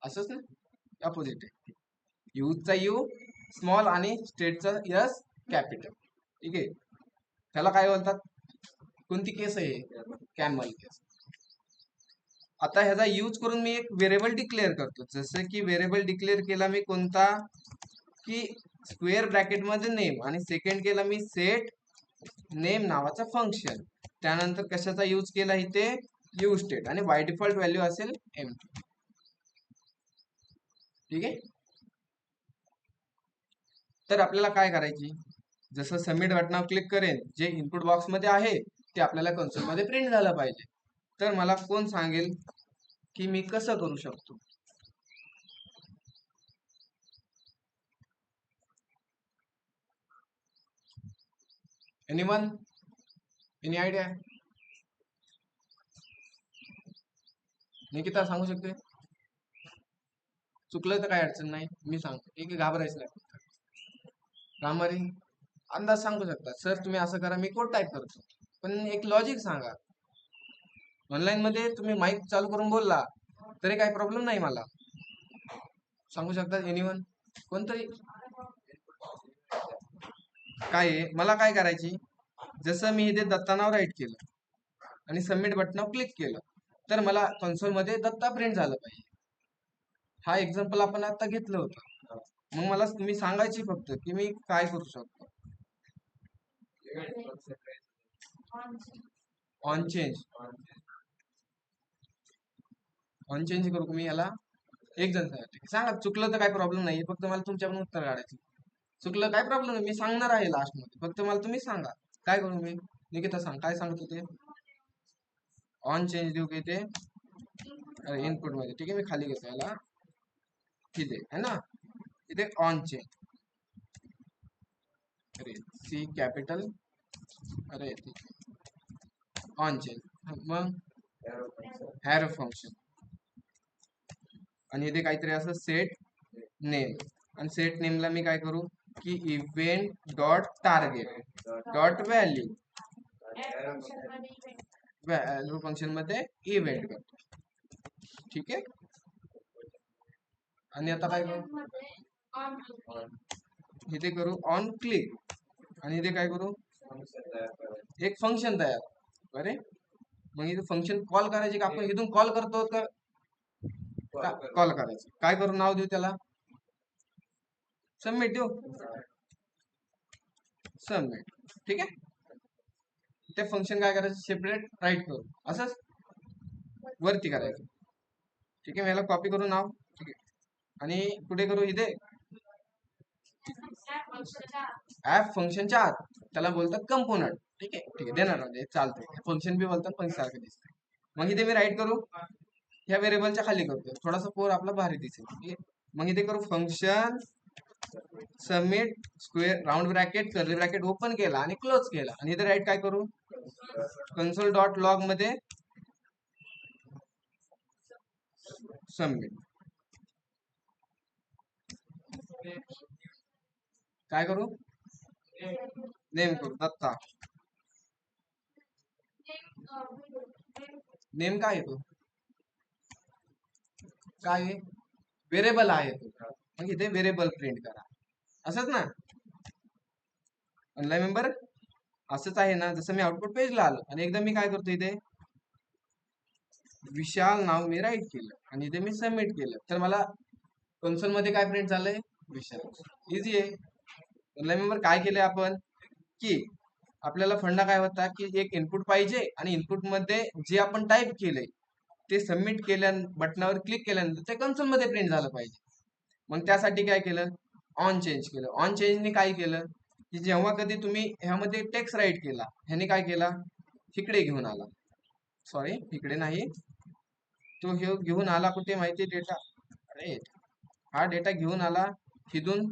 असंच ना, अपोजिट आहे. यूजचा यू स्मॉल आणि स्टेटचा एस कॅपिटल. ठीक आहे. त्याला काय बोलतात, कोणती केस आहे, कॅमल केस. आता ह्याचा यूज करून मी एक व्हेरिएबल डिक्लेअर करतो. जसं की व्हेरिएबल डिक्लेअर केला मी कोणता, की स्क्वेअर ब्रॅकेट मध्ये नेम, आणि सेकंड केला मी सेट नेम नावाचा फंक्शन. त्यानंतर कशाचा यूज केला इथे, यू स्टेट, आणि बाय डिफॉल्ट व्हॅल्यू असेल एम्प्टी. ठीक आहे. तर आपल्याला काय करायची, जसं सबमिट बटनावर क्लिक करेन, जे इनपुट बॉक्स मध्ये आहे ते आपल्याला कन्सोल मध्ये प्रिंट झालं पाहिजे. तर मला कोण सांगेल की मी कसं करू शकतो. Anyone, any idea? निकिता सांगू शकते? चुकलं तर काय अडचण नाही, मी सांगतो. ठीक आहे, घाबरायचं नाही. रामारी अंदाज सांगू शकता, सर तुम्ही असं करा, मी कोड टाईप करतो, पण एक लॉजिक सांगा. ऑनलाईन मध्ये तुम्ही माईक चालू करून बोलला तरी काही प्रॉब्लेम नाही. मला सांगू शकता एनीवन, कोणतरी? काय आहे, मला काय करायची, जसं मी इथे दत्ता नाव राईट केलं आणि सबमिट बटनावर क्लिक केलं तर मला कन्सोल मध्ये दत्ता प्रिंट झालं पाहिजे. हा एक्झाम्पल आपण आता घेतलं होतं. मग मला तुम्ही सांगायची फक्त की मी काय करू शकतो. ऑन चेंज, ऑन चेंज करू का मी याला? एक जण सांगा, चुकलं तर काय प्रॉब्लेम नाही, फक्त मला तुमच्याकडून उत्तर काढायचं. चुकलं काय प्रॉब्लेम नाही, मी सांगणार आहे लास्ट मध्ये, फक्त मला तुम्ही सांगा काय करू मी. निकिता सांग, काय सांगतो ते. ऑन चेंज देऊ का इथे, इनपुट मध्ये. ठीक आहे, मी खाली घेतो याला, इथे है ना, इथे ऑन चेंज, अरे सी कॅपिटल, अरे ऑन चेंज. मग हॅरो फंक्शन, आणि इथे काहीतरी असं सेट नेम, आणि सेट नेमला मी काय करू की event dot target dot value, value function मध्ये इव्हेंट करतो. ठीक आहे. आणि आता काय करू, इथे करू ऑन क्लिक, आणि इथे काय करू, एक फंक्शन तयार. बरे, मग इथे फंक्शन कॉल करायचे का आपण इथून कॉल करतो का कॉल करायचं, काय करू, नाव देऊ त्याला, सबमिट देऊ, सबमिट. ठीक आहे. ते फंक्शन काय करायचं, सेपरेट राईट करू, असंच वरती करायचं. ठीक आहे, मी याला कॉपी करू नाव. ठीक आहे, आणि कुठे करू, इथे ऍप फंक्शनच्या आत, त्याला बोलतात कंपोनंट. ठीक आहे, ठीक आहे, देणार म्हणजे चालतंय, फंक्शन बी बोलतात पण सारखं दिसतंय. मग इथे मी राईट करू, ह्या व्हेरिएबलच्या खाली करतो, थोडासा कोड आपला भारी दिसेल. ठीक आहे. मग इथे करू function submit square round bracket curly bracket open केला आणि क्लोज केला, आणि इथे राईट काय करू, कन्सोल डॉट लॉग मध्ये सबमिट. काय करू, नेम करू दत्ता. नेम काय आहे तो, काय आहे, व्हेरिएबल आहे तो. मग इथे व्हेरिएबल प्रिंट करा, असंच ना ऑनलाईन मेंबर, असंच आहे ना. जसं मी आउटपुट पेजला आलो आणि एकदम मी काय करतो इथे विशाल नाव मी राईट केलं आणि इथे मी सबमिट केलं, तर मला कन्सोल मध्ये काय प्रिंट झालंय? विशाल. इझी आहे. रिमेंबर काय केलंय आपण की आपल्याला फंडा काय होता की एक इनपुट पाहिजे आणि इनपुट मध्ये जे आपण टाईप केलंय ते सबमिट केल्या बटनावर क्लिक केल्यानंतर ते कन्सोल मध्ये प्रिंट झालं पाहिजे. मग त्यासाठी काय केलं? ऑन चेंज केलं. ऑन चेंजने काय केलं की जेव्हा कधी तुम्ही ह्यामध्ये टेक्स्ट राईट केला, ह्याने काय केला? इकडे घेऊन आला. सॉरी, इकडे नाही, तो हे घेऊन आला कुठे माहिती? डेटा. अरे हा डेटा घेऊन आला हिथून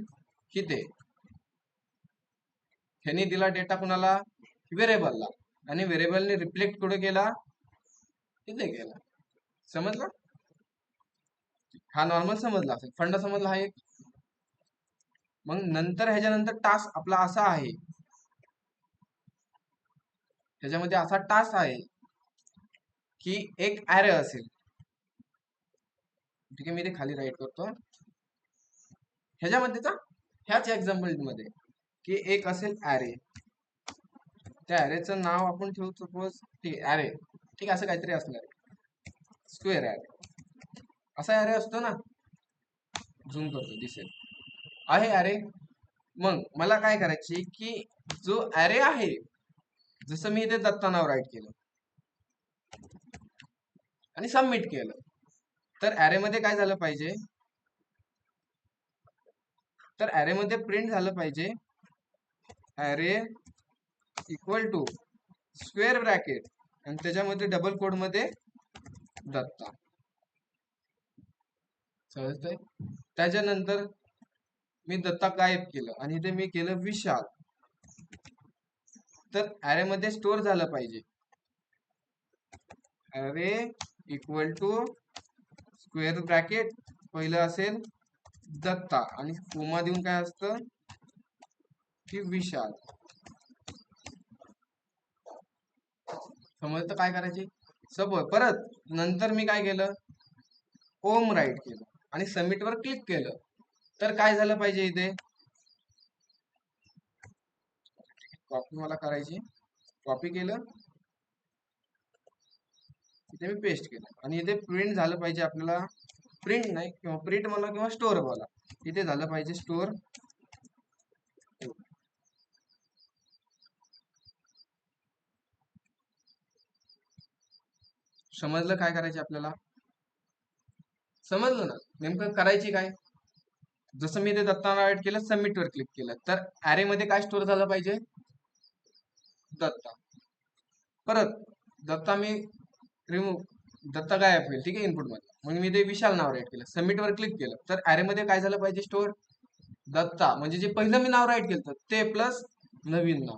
इथे. ह्याने दिला डेटा कुणाला? व्हेरिएबलला. आणि व्हेरिएबलने रिफ्लेक्ट कुठे केला? इथे केला. समजलं? हा नॉर्मल समजला असेल, फंड समजला हा एक. मग नंतर ह्याच्यानंतर टास्क आपला असा आहे, ह्याच्यामध्ये असा टास्क आहे की एक ॲरे असेल. ठीक आहे, मी ते खाली राईट करतो ह्याच्यामध्येचा, ह्याच एक्झाम्पल मध्ये की एक असेल ॲरे. त्या ॲरेचं नाव आपण ठेवू सपोज ठीक आहे ॲरे. ठीक आहे, असं काहीतरी असणार आहे. स्क्वेअर ॲरे असा ॲरे असतो ना, झूम करतो दिसेल आहे ॲरे. मग मला काय करायची की जो ॲरे आहे, जसं मी इथे दत्ता नाव राईट केलं आणि सबमिट केलं, तर ॲरे मध्ये काय झालं पाहिजे? तर ॲरे मध्ये प्रिंट झालं पाहिजे array equal to square bracket आणि त्याच्यामध्ये डबल कोड मध्ये दत्ता. समजतंय? त्याच्यानंतर मी दत्ता गायब केलं आणि इथे मी केलं विशाल. तर ॲरे मध्ये स्टोअर झालं पाहिजे array equal to square bracket, पहिलं असेल दत्ता आणि कोमा देऊन काय असतं की विशाल. समजतं काय करायचे? सपोज परत नंतर मी काय केलं? ओम राईट केलं आणि सबमिट वर क्लिक केलं, तर काय झालं पाहिजे? इथे कॉपी मला करायची, कॉपी केलं, इथे मी पेस्ट केलं आणि इथे प्रिंट झालं पाहिजे आपल्याला. प्रिंट नाही किंवा प्रिंट मला किंवा स्टोअर मला, इथे झालं पाहिजे स्टोअर. समजलं काय करायचे आपल्याला? समजलं ना? नेमकं करायची काय? जसं मी ते दत्ता राईट केलं, सबमिट वर क्लिक केलं, तर ॲरे मध्ये काय स्टोअर झालं पाहिजे? दत्ता. परत दत्ता मी रिमूव्ह, दत्ता गायब होईल. ठीक आहे, इनपुट मध्ये. मग मी ते विशाल नाव राईट केलं, सबमिट वर क्लिक केलं, तर ॲरे मध्ये काय झालं पाहिजे? स्टोअर दत्ता. म्हणजे जे पहिलं मी नाव राईट केलं ते प्लस नवीन नाव.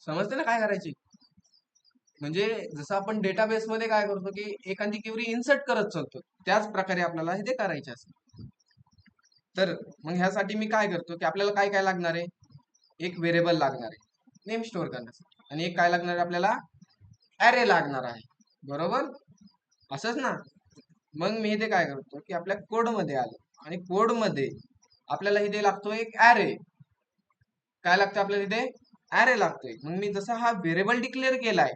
समजते ना काय करायची? म्हणजे जसं आपण डेटाबेस मध्ये काय करतो की एखादी क्वेरी इन्सर्ट करत चालतो, त्याच प्रकारे आपल्याला हे ते करायचे असते. तर मग ह्यासाठी मी काय करतो की आपल्याला काय काय लागणार आहे? एक व्हेरिएबल लागणार आहे नेम स्टोअर करण्यासाठी, आणि एक काय लागणार आहे आपल्याला? ॲरे लागणार आहे. बरोबर? असंच ना? मग मी इथे काय करतो की आपल्या कोड मध्ये आलो आणि कोड मध्ये आपल्याला इथे लागतो एक ॲरे. काय लागतं आपल्याला इथे? ॲरे लागतोय. मग मी जसा हा व्हेरिएबल डिक्लेअर केलाय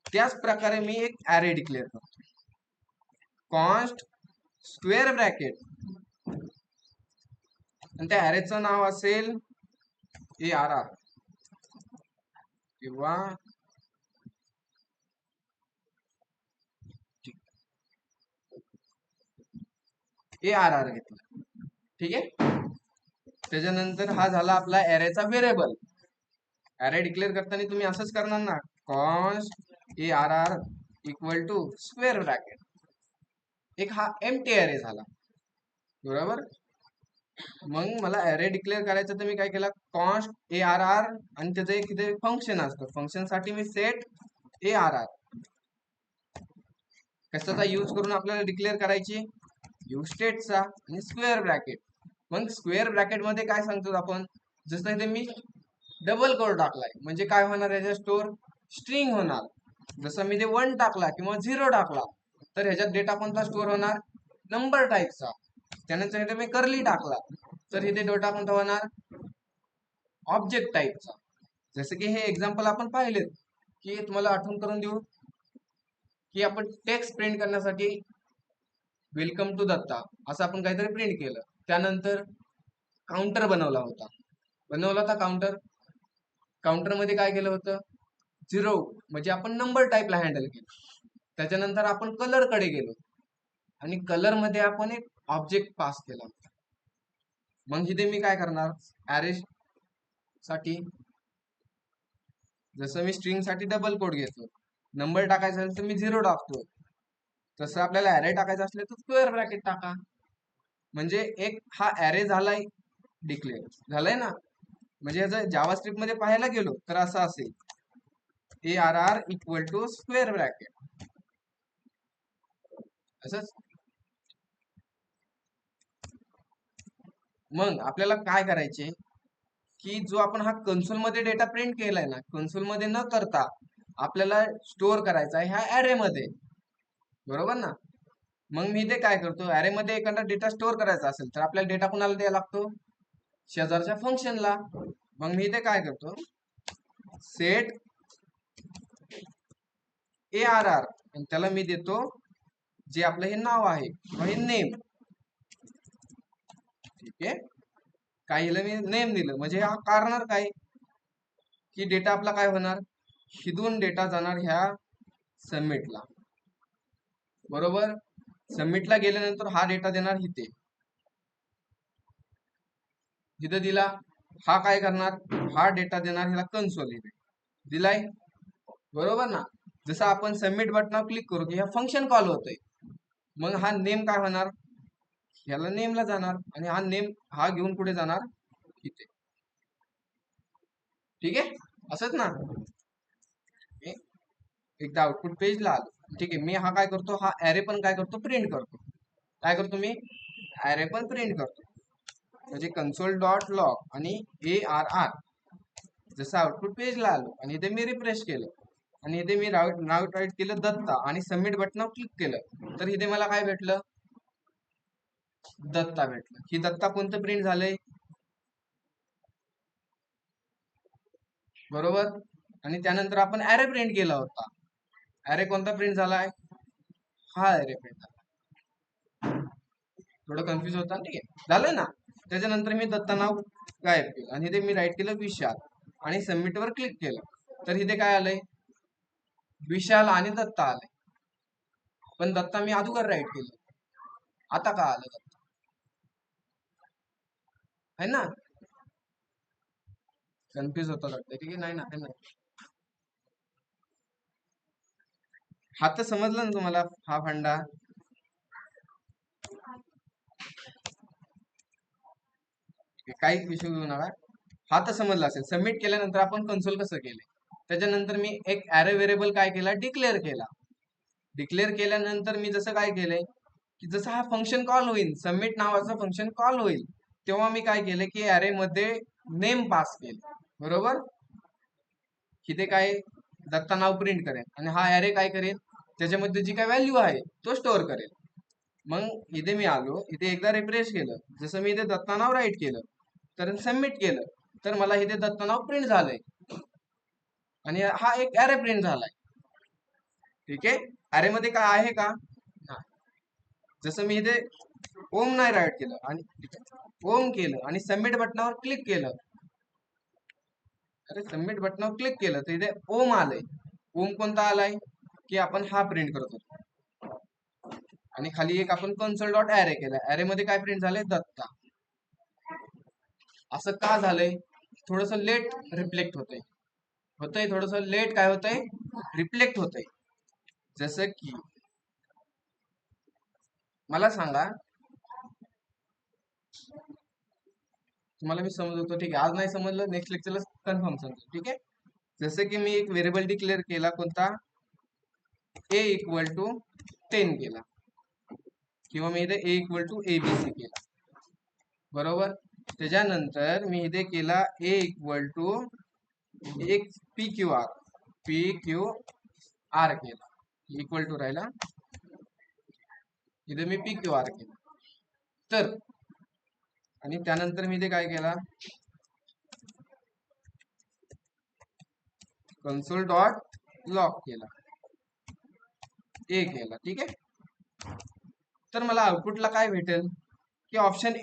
त्याच प्रकारे मी एक ॲरे डिक्लेअर करतो. कॉन्स्ट स्क्वेअर ब्रॅकेट आणि त्या ॲरेचं नाव असेल ARR किंवा ARR घेतलं. ठीक आहे. त्याच्यानंतर हा झाला आपला ॲरेचा व्हेरिएबल. ॲरे डिक्लेअर करताना तुम्ही असंच करणार ना, const ARR equal to square bracket. एक हा एम्प्टी ॲरे झाला. बरोबर? मग मला ॲरे डिक्लेअर करायचं, तर मी काय केलं? कॉन्स्ट ARR आणि त्याचं एक इथे फंक्शन असतं. फंक्शन साठी मी सेट ARR कशाचा यूज करून आपल्याला डिक्लेअर करायची? यूज स्टेटचा आणि स्क्वेअर ब्रॅकेट. मग स्क्वेअर ब्रॅकेट मध्ये काय सांगतो आपण? जसं इथे मी डबल कोड टाकलाय म्हणजे काय होणार? याच्या स्टोअर स्ट्रिंग होणार. जसं मी ते 1 टाकला किंवा 0 टाकला, तर ह्याच्यात डेटा कोणता स्टोअर होणार? नंबर टाईपचा. त्यानंतर इथे मी कर्ली टाकला, तर इथे डेटा कोणता होणार? ऑब्जेक्ट टाईपचा. जसं की हे एक्झाम्पल आपण पाहिलेत, की तुम्हाला आठवण करून देऊ की आपण टेक्स्ट प्रिंट करण्यासाठी वेलकम टू दत्ता असं आपण काहीतरी प्रिंट केलं. त्यानंतर काउंटर बनवला होता काउंटर. काउंटर मध्ये काय केलं होतं, 0 म्हणजे आपण नंबर टाईपला हँडल केलं. त्याच्यानंतर आपण कलर कडे गेलो आणि कलर मध्ये आपण एक ऑब्जेक्ट पास केला. मग इथे मी काय करणार, ॲरे साठी जसं मी स्ट्रिंग साठी डबल कोट घेतो, नंबर टाकायचा असेल तर मी 0 टाकतो, तसं आपल्याला ॲरे टाकायचं असले तर स्क्वेअर ब्रॅकेट टाका. म्हणजे एक हा ॲरे झालाय डिक्लेअर झालाय ना. म्हणजे जर जावास्क्रिप्ट मध्ये पाहायला गेलो तर असं असेल, ARR equal to square bracket असंच. मग आपल्याला काय करायचे की जो आपण हा कन्सोल मध्ये डेटा प्रिंट केलाय ना, कन्सोल मध्ये न करता आपल्याला स्टोअर करायचा आहे ह्या ॲरे मध्ये, बरोबर ना. मग मी इथे काय करतो, ॲरे मध्ये एखादा डेटा स्टोअर करायचा असेल तर आपल्याला डेटा कोणाला द्यायला लागतो, शेजारच्या फंक्शनला. मग मी इथे काय करतो, सेट ARR आणि त्याला मी देतो जे आपलं हे नाव आहे हे नेम. ठीक आहे, काय मी नेम दिलं म्हणजे हा करणार काय की डेटा आपला काय होणार, हिथून डेटा जाणार ह्या सबमिटला, बरोबर. सबमिटला गेल्यानंतर हा डेटा देणार इथे, जिथं दिला हा काय करणार, हा डेटा देणार ह्याला कन्सोल इथे दिलाय, बरोबर ना. जसं आपण सबमिट बटनावर क्लिक करू की ह्या फंक्शन कॉल होतंय, मग हा नेम काय होणार, ह्याला नेमला जाणार आणि हा नेम हा घेऊन कुठे जाणार इथे. ठीक आहे, असंच ना. एकदा आउटपुट पेजला आलो, ठीक आहे. मी हा काय करतो, हा ॲरे पण काय करतो, प्रिंट करतो. काय करतो मी, ॲरे पण प्रिंट करतो. म्हणजे कन्सोल डॉट लॉग आणि ARR. जसं आउटपुट पेजला आलो आणि इथे मी रिफ्रेश केलं आणि इथे मी नाव टाईप केलं दत्ता आणि सबमिट बटनावर क्लिक केलं तर इथे मला काय भेटलं, दत्ता भेटलं. ही दत्ता कोणतं प्रिंट झालंय, बरोबर. आणि त्यानंतर आपण ॲरे प्रिंट केला होता, ॲरे कोणता प्रिंट झालाय, हा ॲरे प्रिंट झाला. थोडं कन्फ्युज होता, ठीक आहे, झालं ना. त्याच्यानंतर मी दत्ता नाव गायब केलं आणि इथे मी राईट केलं विशाल आणि सबमिट वर क्लिक केलं तर इथे काय आलंय, विशाल आणि दत्ता आलंय. पण दत्ता मी अगोदर राईट केलं, आता का आलं दत्ता, है ना. कन्फ्युज होता वाटतं, ठीक आहे, नाही ना, है ना. हा तर समजलं ना तुम्हाला, हा फंडा. काही विषय घेऊ नका, हा तर समजला असेल. सबमिट केल्यानंतर आपण कन्सोल कसं केलंय, त्याच्यानंतर मी एक ॲरे व्हेरिएबल काय केला, डिक्लेअर केला. डिक्लेअर केल्यानंतर मी जसं काय केलंय की जसं हा फंक्शन कॉल होईल, सबमिट नावाचं फंक्शन कॉल होईल, तेव्हा मी काय केलं की ॲरे मध्ये नेम पास केलं, बरोबर. इथे काय दत्ता नाव प्रिंट करेल आणि हा ॲरे काय करेल, त्याच्यामध्ये जी काय व्हॅल्यू आहे तो स्टोअर करेल. मग इथे मी आलो, इथे एकदा रिफ्रेश केलं, जसं मी इथे दत्ता नाव राईट केलं तर सबमिट केलं तर मला इथे दत्ता नाव प्रिंट झालंय आणि हा एक ॲरे प्रिंट झालाय. ठीक आहे, ॲरे मध्ये काय आहे का, जसं मी इथे ओम नाही राईट केलं आणि ओम केलं आणि सबमिट बटनावर क्लिक केलं, अरे सबमिट बटनावर क्लिक केलं तर इथे ओम आलंय. ओम कोणता आलाय की आपण हा प्रिंट करत होतो आणि खाली एक आपण कन्सोल डॉट ॲरे केला, ॲरे मध्ये काय प्रिंट झालंय, दत्ता. असं का झालंय, थोडस लेट रिफ्लेक्ट होतंय थोडस लेट काय होतंय, रिफ्लेक्ट होतंय. जसं की मला सांगा, तुम्हाला मी समजवतो, ठीक आहे. आज नाही समजलं, नेक्स्ट लेक्चरला कन्फर्म समजेल, ठीक आहे. जसं की मी एक व्हेरिएबल डिक्लेअर केला, कोणता, A इक्वल टू 10 केला किंवा मी इथे A इक्वल टू ABC केला, बरोबर. त्याच्यानंतर मी इथे केला A इक्वल टू एक PQR केला, इक्वल टू राहिला, इथे मी PQR केला तर, आणि त्यानंतर मी इथे काय केला, कन्सोल डॉट लॉग केला, ए केलं, ठीक आहे. तर मला आउटपुटला काय भेटेल की ऑप्शन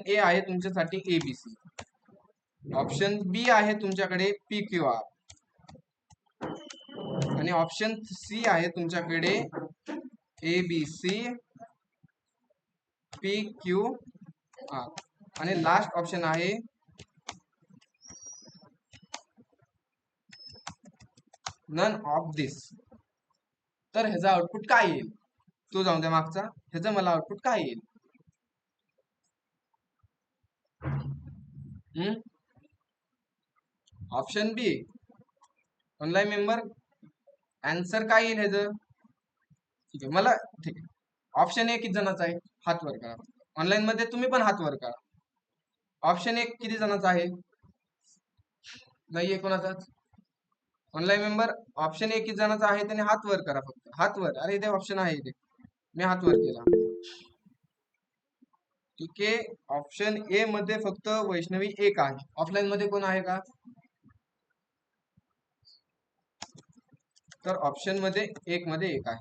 ए आहे तुमच्यासाठी ABC, ऑप्शन बी आहे तुमच्याकडे PQR, आणि ऑप्शन सी आहे तुमच्याकडे ABC PQR, आणि लास्ट ऑप्शन आहे नन ऑफ दिस. तर ह्याचा आउटपुट काय येईल तो जाऊन द्या मागचा, ह्याचं मला आउटपुट काय येईल. ऑप्शन बी. ऑनलाईन मेंबर आन्सर काय येईल ह्याचं, ठीक आहे मला, ठीक आहे. ऑप्शन ए किती जणांचा आहे, हात वर करा. ऑनलाईन मध्ये तुम्ही पण हात वर करा. ऑप्शन एक किती जणांचा आहे, नाहीये कोणाचाच. ऑनलाईन मेंबर ऑप्शन एक किती जणांचा आहे त्याने हात वर करा, फक्त हात वर. अरे इथे ऑप्शन आहे, इथे मी हात वर केला, ठीक आहे. ऑप्शन ए मध्ये फक्त वैष्णवी एक आहे. ऑफलाईन मध्ये कोण आहे का, तर ऑप्शन मध्ये एक आहे.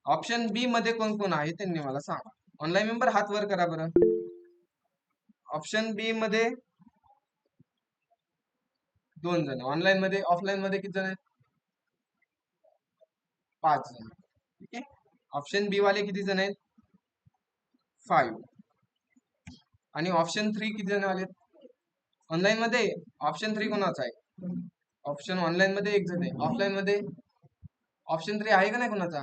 ऑप्शन बी मध्ये कोण कोण आहे त्यांनी मला सांगा. ऑनलाईन मेंबर हात वर करा बरं. ऑप्शन बी मध्ये 2 जण, ऑनलाईन मध्ये, ऑफलाईन मध्ये किती जण आहेत, 5 जण, ठीक आहे. ऑप्शन बी वाले किती जण आहेत, 5. आणि ऑप्शन 3 किती जण आले ऑनलाईन मध्ये. ऑप्शन 3 कोणाचा आहे, ऑप्शन ऑनलाईन मध्ये 1 जण आहे. ऑफलाईन मध्ये ऑप्शन 3 आहे का नाही कोणाचा,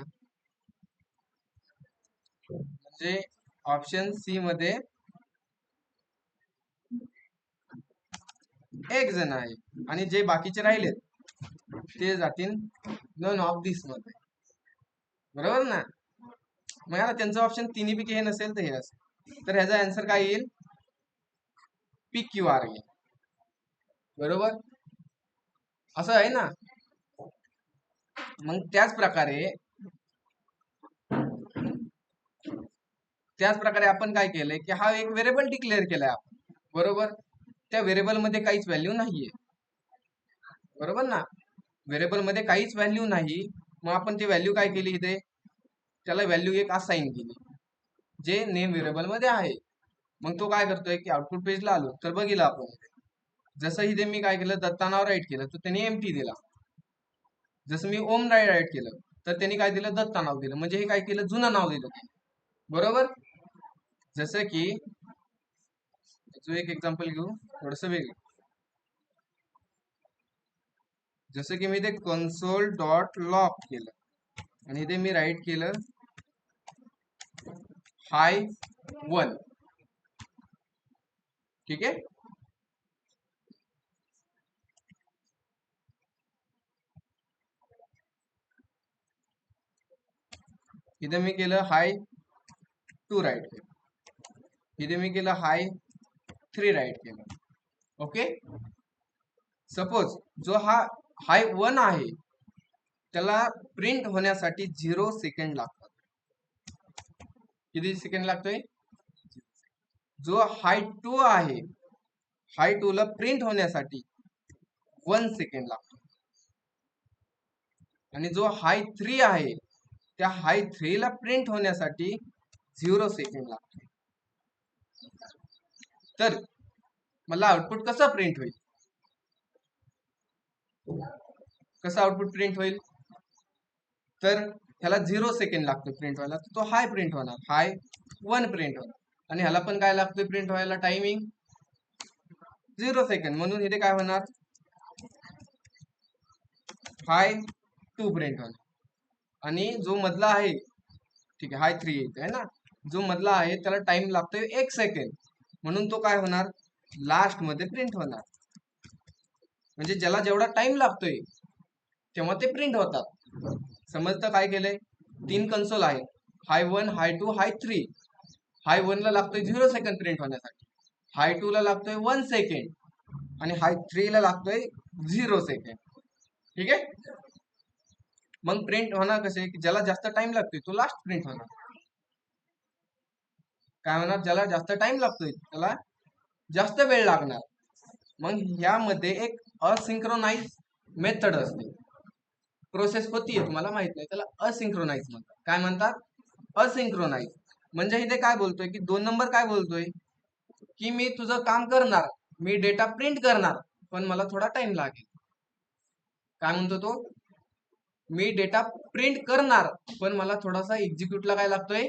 म्हणजे ऑप्शन सी मध्ये 1 जण आहे, आणि जे बाकीचे राहिलेत ते जातील नन ऑफ दिस मध्ये, बरोबर ना. मग आता त्यांचं ऑप्शन तिन्ही पैकी हे नसेल तर हे असेल, तर ह्याचा आन्सर काय येईल, PQR येईल, बरोबर. असं आहे ना. मग त्याच प्रकारे आपण काय केलंय की हा एक व्हेरिएबल डिक्लेअर केलाय आपण, बरोबर. त्या व्हेरिएबल मध्ये काहीच व्हॅल्यू नाहीये, बरोबर ना. व्हेरिएबल मध्ये काहीच व्हॅल्यू नाही, मग आपण ती व्हॅल्यू काय केली, इथे त्याला व्हॅल्यू एक असाइन केली जे नेम व्हेरिएबल मध्ये आहे. मग तो काय करतोय की आउटपुट पेजला आलो तर बघितलं आपण, जसं इथे मी काय केलं, दत्ता नाव राईट केलं तर त्यांनी एम्प्टी दिला. जसं मी ओम राईट केलं तर त्यांनी काय दिलं, दत्ता नाव दिलं, म्हणजे हे काय केलं, जुनं नाव दिलं, बरोबर. जसं की जो एक एक्झाम्पल घेऊ थोडस वेगळं, जसं की मी ते कन्सोल डॉट लॉग केलं आणि इथे मी राईट केलं -1, ठीक आहे. इथे मी केलं -2 राईट केलं, इथे मी केलं -3 राईट केलं, ओके. सपोज जो हा -1 आहे त्याला प्रिंट होण्यासाठी 0 सेकंड लागतात. किती सेकंड लागतोय, जो -2 आहे, -2 ला प्रिंट होण्यासाठी 1 सेकंड लागतो, आणि जो -3 आहे त्या -3 ला प्रिंट होण्यासाठी 0 सेकंड लागतो. तर मला आउटपुट कसं प्रिंट होईल, कसं आउटपुट प्रिंट होईल, तर ह्याला 0 सेकंड लागतो प्रिंट व्हायला, तर तो हाय प्रिंट होणार, -1 प्रिंट होणार, आणि ह्याला पण काय लागतोय प्रिंट व्हायला, टायमिंग 0 सेकंड, म्हणून इथे काय होणार, -2 प्रिंट होणार. आणि जो मधला आहे, ठीक आहे, -3 येते आहे ना, जो मधला आहे त्याला टाइम लागतोय 1 सेकंड, म्हणून तो काय होणार, लास्ट मध्ये प्रिंट होणार. म्हणजे ज्याला जेवढा टाइम लागतोय तेव्हा ते प्रिंट होतात. समजतं काय केलंय, 3 कन्सोल आहे, -1, -2, -3. -1 ला लागतोय 0 सेकंड प्रिंट होण्यासाठी, -2 ला लागतोय 1 सेकंड, आणि -3 ला लागतोय 0 सेकंड, ठीक आहे. मग प्रिंट होणार कसे, की ज्याला जास्त टाइम लागतोय तो लास्ट प्रिंट होणार. काय होणार, ज्याला जास्त टाइम लागतोय त्याला जास्त वेळ लागणार. मग यामध्ये एक असिंक्रोनाइज मेथड असते, प्रोसेस होतीये तुम्हाला माहित नाही, त्याला असिंक्रोनाइज म्हणतात. काय म्हणतात? असिंक्रोनाइज. म्हणजे इथे काय बोलतोय की 2 नंबर काय बोलतोय की मी तुझं काम करणार, मी डेटा प्रिंट करणार, पण मला थोडा टाइम लागेल. काय म्हणतो तो? मी डेटा प्रिंट करणार, पण मला थोडासा एक्झिक्यूटला काय लागतोय?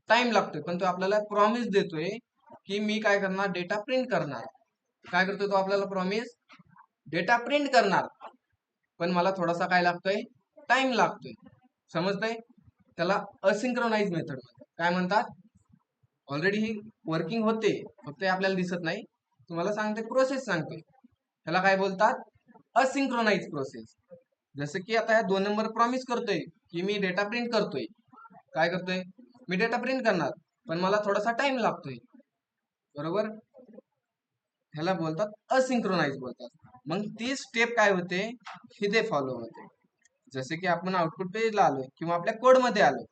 टाइम लागतोय. पण तो आपल्याला प्रॉमिस देतोय की मी काय करणार? डेटा प्रिंट करणार. काय करतोय तो आपल्याला प्रॉमिस? डेटा प्रिंट करणार, पण मला थोडासा काय लागतोय? टाइम लागतोय. समजतंय? त्याला असिंक्रोनाइज मेथड म्हणतात. काय म्हणतात? ऑलरेडी ही वर्किंग होते, फक्त हे आपल्याला दिसत नाही. तुम्हाला सांगते, प्रोसेस सांगते. त्याला काय बोलतात? असिंक्रोनाइज प्रोसेस. जसं की आता ह्या 2 नंबर प्रॉमिस करतोय की मी डेटा प्रिंट करतोय. काय करतोय? मी डेटा प्रिंट करणार, पण मला थोडासा टाइम लागतोय. बरोबर? ह्याला बोलतात असिंक्रोनाइज बोलतात. मग ती स्टेप काय होते? हिथे फॉलो होते. जसे की आपण आउटपुट पेजला आलोय किंवा आपल्या कोड मध्ये आलो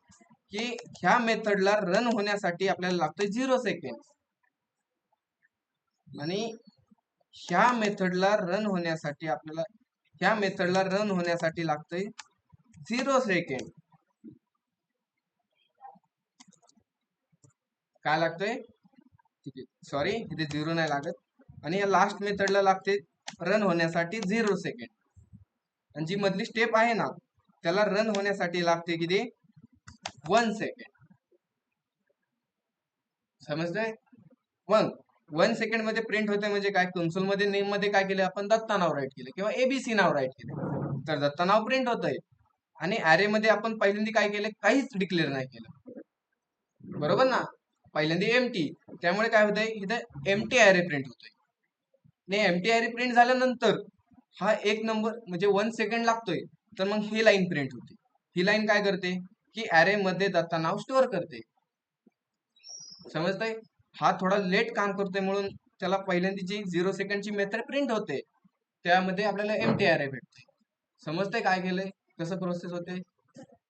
की ह्या मेथडला रन होण्यासाठी आपल्याला लागतोय 0 सेकंड, आणि ह्या मेथडला रन होण्यासाठी आपल्याला ह्या मेथडला रन होण्यासाठी लागतंय 0 सेकंड. काय लागतंय? ठीक आहे, सॉरी, इथे 0 नाही लागत. आणि या लास्ट मेथडला लागते रन होण्यासाठी 0 सेकंड. आणि जी मधली स्टेप आहे ना, त्याला रन होण्यासाठी लागते किती? 1 सेकंड. समजतंय? मग 1 सेकंड मध्ये प्रिंट होते म्हणजे काय? कन्सोल मध्ये नेम मध्ये काय केलं आपण? दत्ता नाव राईट केलं किंवा एबीसी नाव राईट केलं, तर दत्ता नाव प्रिंट होतंय. आणि अरे मध्ये आपण पहिल्यांदा काय केलं? काहीच डिक्लेअर नाही केलं. बरोबर ना? पहिल्यांदा एमटी, त्यामुळे काय होतंय? इथं एमटी अरे प्रिंट होतोय. आणि एमटी अरे प्रिंट झाल्यानंतर हा एक नंबर म्हणजे 1 सेकंड लागतोय, तर मग ही लाईन प्रिंट होते. ही लाईन काय करते? की अरे मध्ये दत्ता नाव स्टोअर करते. समजतंय? हा थोडा लेट काम करतोय, म्हणून त्याला पहिल्यांदा जी 0 सेकंडची मेथड प्रिंट होते, त्यामध्ये आपल्याला एमटी अरे भेटते. समजतंय काय केलंय? कसं प्रोसेस होते?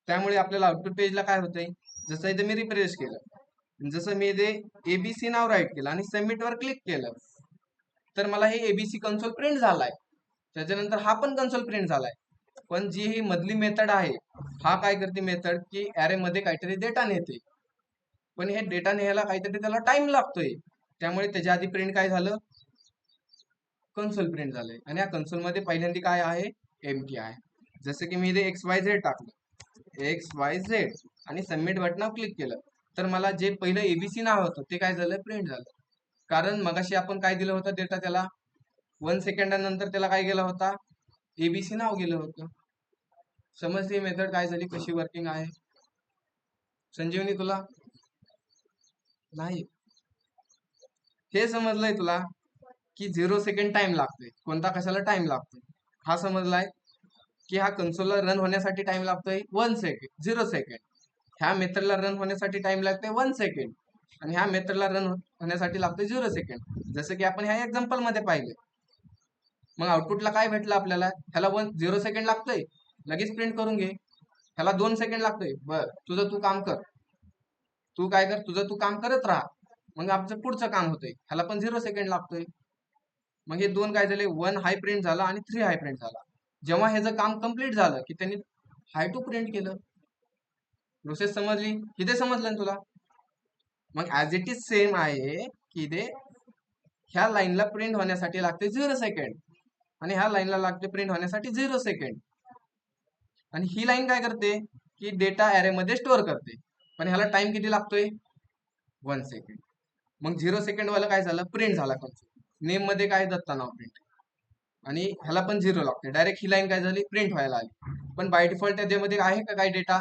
त्यामुळे आपल्याला आउटपुट पेजला काय होतंय? जसं इथे मी रिफ्रेश केलं, जसं मी इथे एबीसी नाव राईट केलं आणि सबमिट वर क्लिक केलं, तर मला हे एबीसी कन्सोल प्रिंट झालाय. त्याच्यानंतर हा पण कन्सोल प्रिंट झालाय. पण जी ही मधली मेथड आहे, हा काय करते मेथड? की अरे मध्ये काहीतरी डेटा नेते, पण हे डेटा न्यायला काहीतरी त्याला टाइम लागतोय. त्यामुळे त्याच्या आधी प्रिंट काय झालं? कन्सोल प्रिंट झालंय. आणि या कन्सोल मध्ये पहिल्यांदा काय आहे? एमटी आहे. जसं की मी इथे XYZ टाकलं, XYZ, आणि सबमिट बटनावर क्लिक केलं, तर मला जे पहिलं एबीसी नाव होतं ते काय झालं? प्रिंट झालं. कारण मगाशी आपण काय दिलं होतं डेटा त्याला? 1 सेकंदानंतर त्याला काय गेला होता? एबीसी नाव गेलं होतं. समजली मेथड काय झाली, कशी वर्किंग आहे? संजीवनी तुला नाही हे समजलंय तुला? की 0 सेकंड टाइम लागतोय. कोणता कशाला टाइम लागतोय हा समजलाय? की हा कन्सोलला रन होण्यासाठी टाइम लागतोय 1 सेकंड, 0 सेकंड. ह्या मेथडला रन होण्यासाठी टाइम लागतोय 1 सेकंड, आणि ह्या मेथडला रन होण्यासाठी लागतोय 0 सेकंड, जसं की आपण ह्या एक्झाम्पल मध्ये पाहिलं. मग आउटपुटला काय भेटलं आपल्याला? ह्याला 0 सेकंड लागतोय, लगेच प्रिंट करून घे. ह्याला 2 सेकंड लागतोय, बर तुझं तू काम कर, तू काय कर, तुझं तू काम करत राहा. मग आमचं पुढचं काम होतंय, ह्याला पण 0 सेकंड लागतोय. मग हे दोन काय झाले? 1 हाय प्रिंट झाला आणि 3 हाय प्रिंट झाला. जेव्हा ह्याचं काम कम्प्लीट झालं की त्यांनी हाय टू प्रिंट केलं. प्रोसेस समजली? किती समजलं ना तुला? मग ऍज इट इज सेम आहे की इथे ह्या लाईनला प्रिंट होण्यासाठी लागते 0 सेकंड, आणि ह्या लाईनला लागते प्रिंट होण्यासाठी 0 सेकंड. आणि ही लाईन काय करते? की डेटा अरे मध्ये स्टोअर करते, पण ह्याला टाइम किती लागतोय? 1 सेकंड. मग 0 सेकंड वाला काय झालं? प्रिंट झाला कन्सोल. नेम मध्ये काय? दत्ता नाव प्रिंट, आणि ह्याला पण 0 लागते. डायरेक्ट ही लाईन काय झाली? प्रिंट व्हायला आली. पण बाय डिफॉल्ट त्याच्यामध्ये आहे का काय डेटा?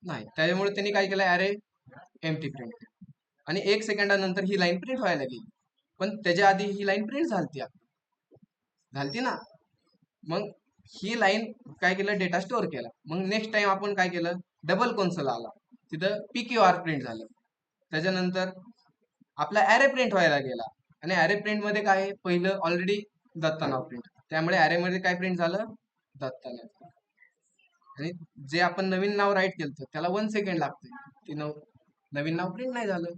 नाही. त्याच्यामुळे त्यांनी काय केलं? अरे एमटी प्रिंट केलं, आणि 1 सेकंदानंतर ही लाईन प्रिंट व्हायला गेली. पण त्याच्या आधी ही लाईन प्रिंट झालती ना. मग ही लाईन काय केलं? डेटा स्टोअर केला. मग नेक्स्ट टाइम आपण काय केलं? डबल कन्सोल आला, तिथं PQR प्रिंट झालं. त्याच्यानंतर आपला अरे प्रिंट व्हायला गेला, आणि अरे प्रिंट मध्ये काय आहे? पहिलं ऑलरेडी दत्ता नाव प्रिंट, त्यामुळे अरे मध्ये काय प्रिंट झालं? दत्ता नाव. आणि जे आपण नवीन नाव राईट केलं त्याला 1 सेकंड लागते, ते नवीन नाव प्रिंट नाही झालं.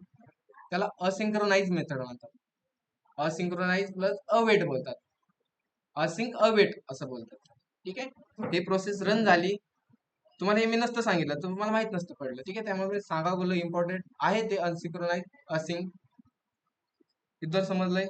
त्याला असिंक्रोनाइज मेथड म्हणतात. असिंक्रोनाइज प्लस अवेट बोलतात, असिंक अवेट असं बोलतात. ठीक आहे. ही प्रोसेस रन झाली. तुम्हाला हे मी नसतं सांगितलं, तुम्हाला माहित नसतं पडलं. ठीक आहे, त्यामुळे सांगा बोललो इम्पॉर्टंट आहे ते अनसिंक्रोनाइज असिंग. इथं समजलंय?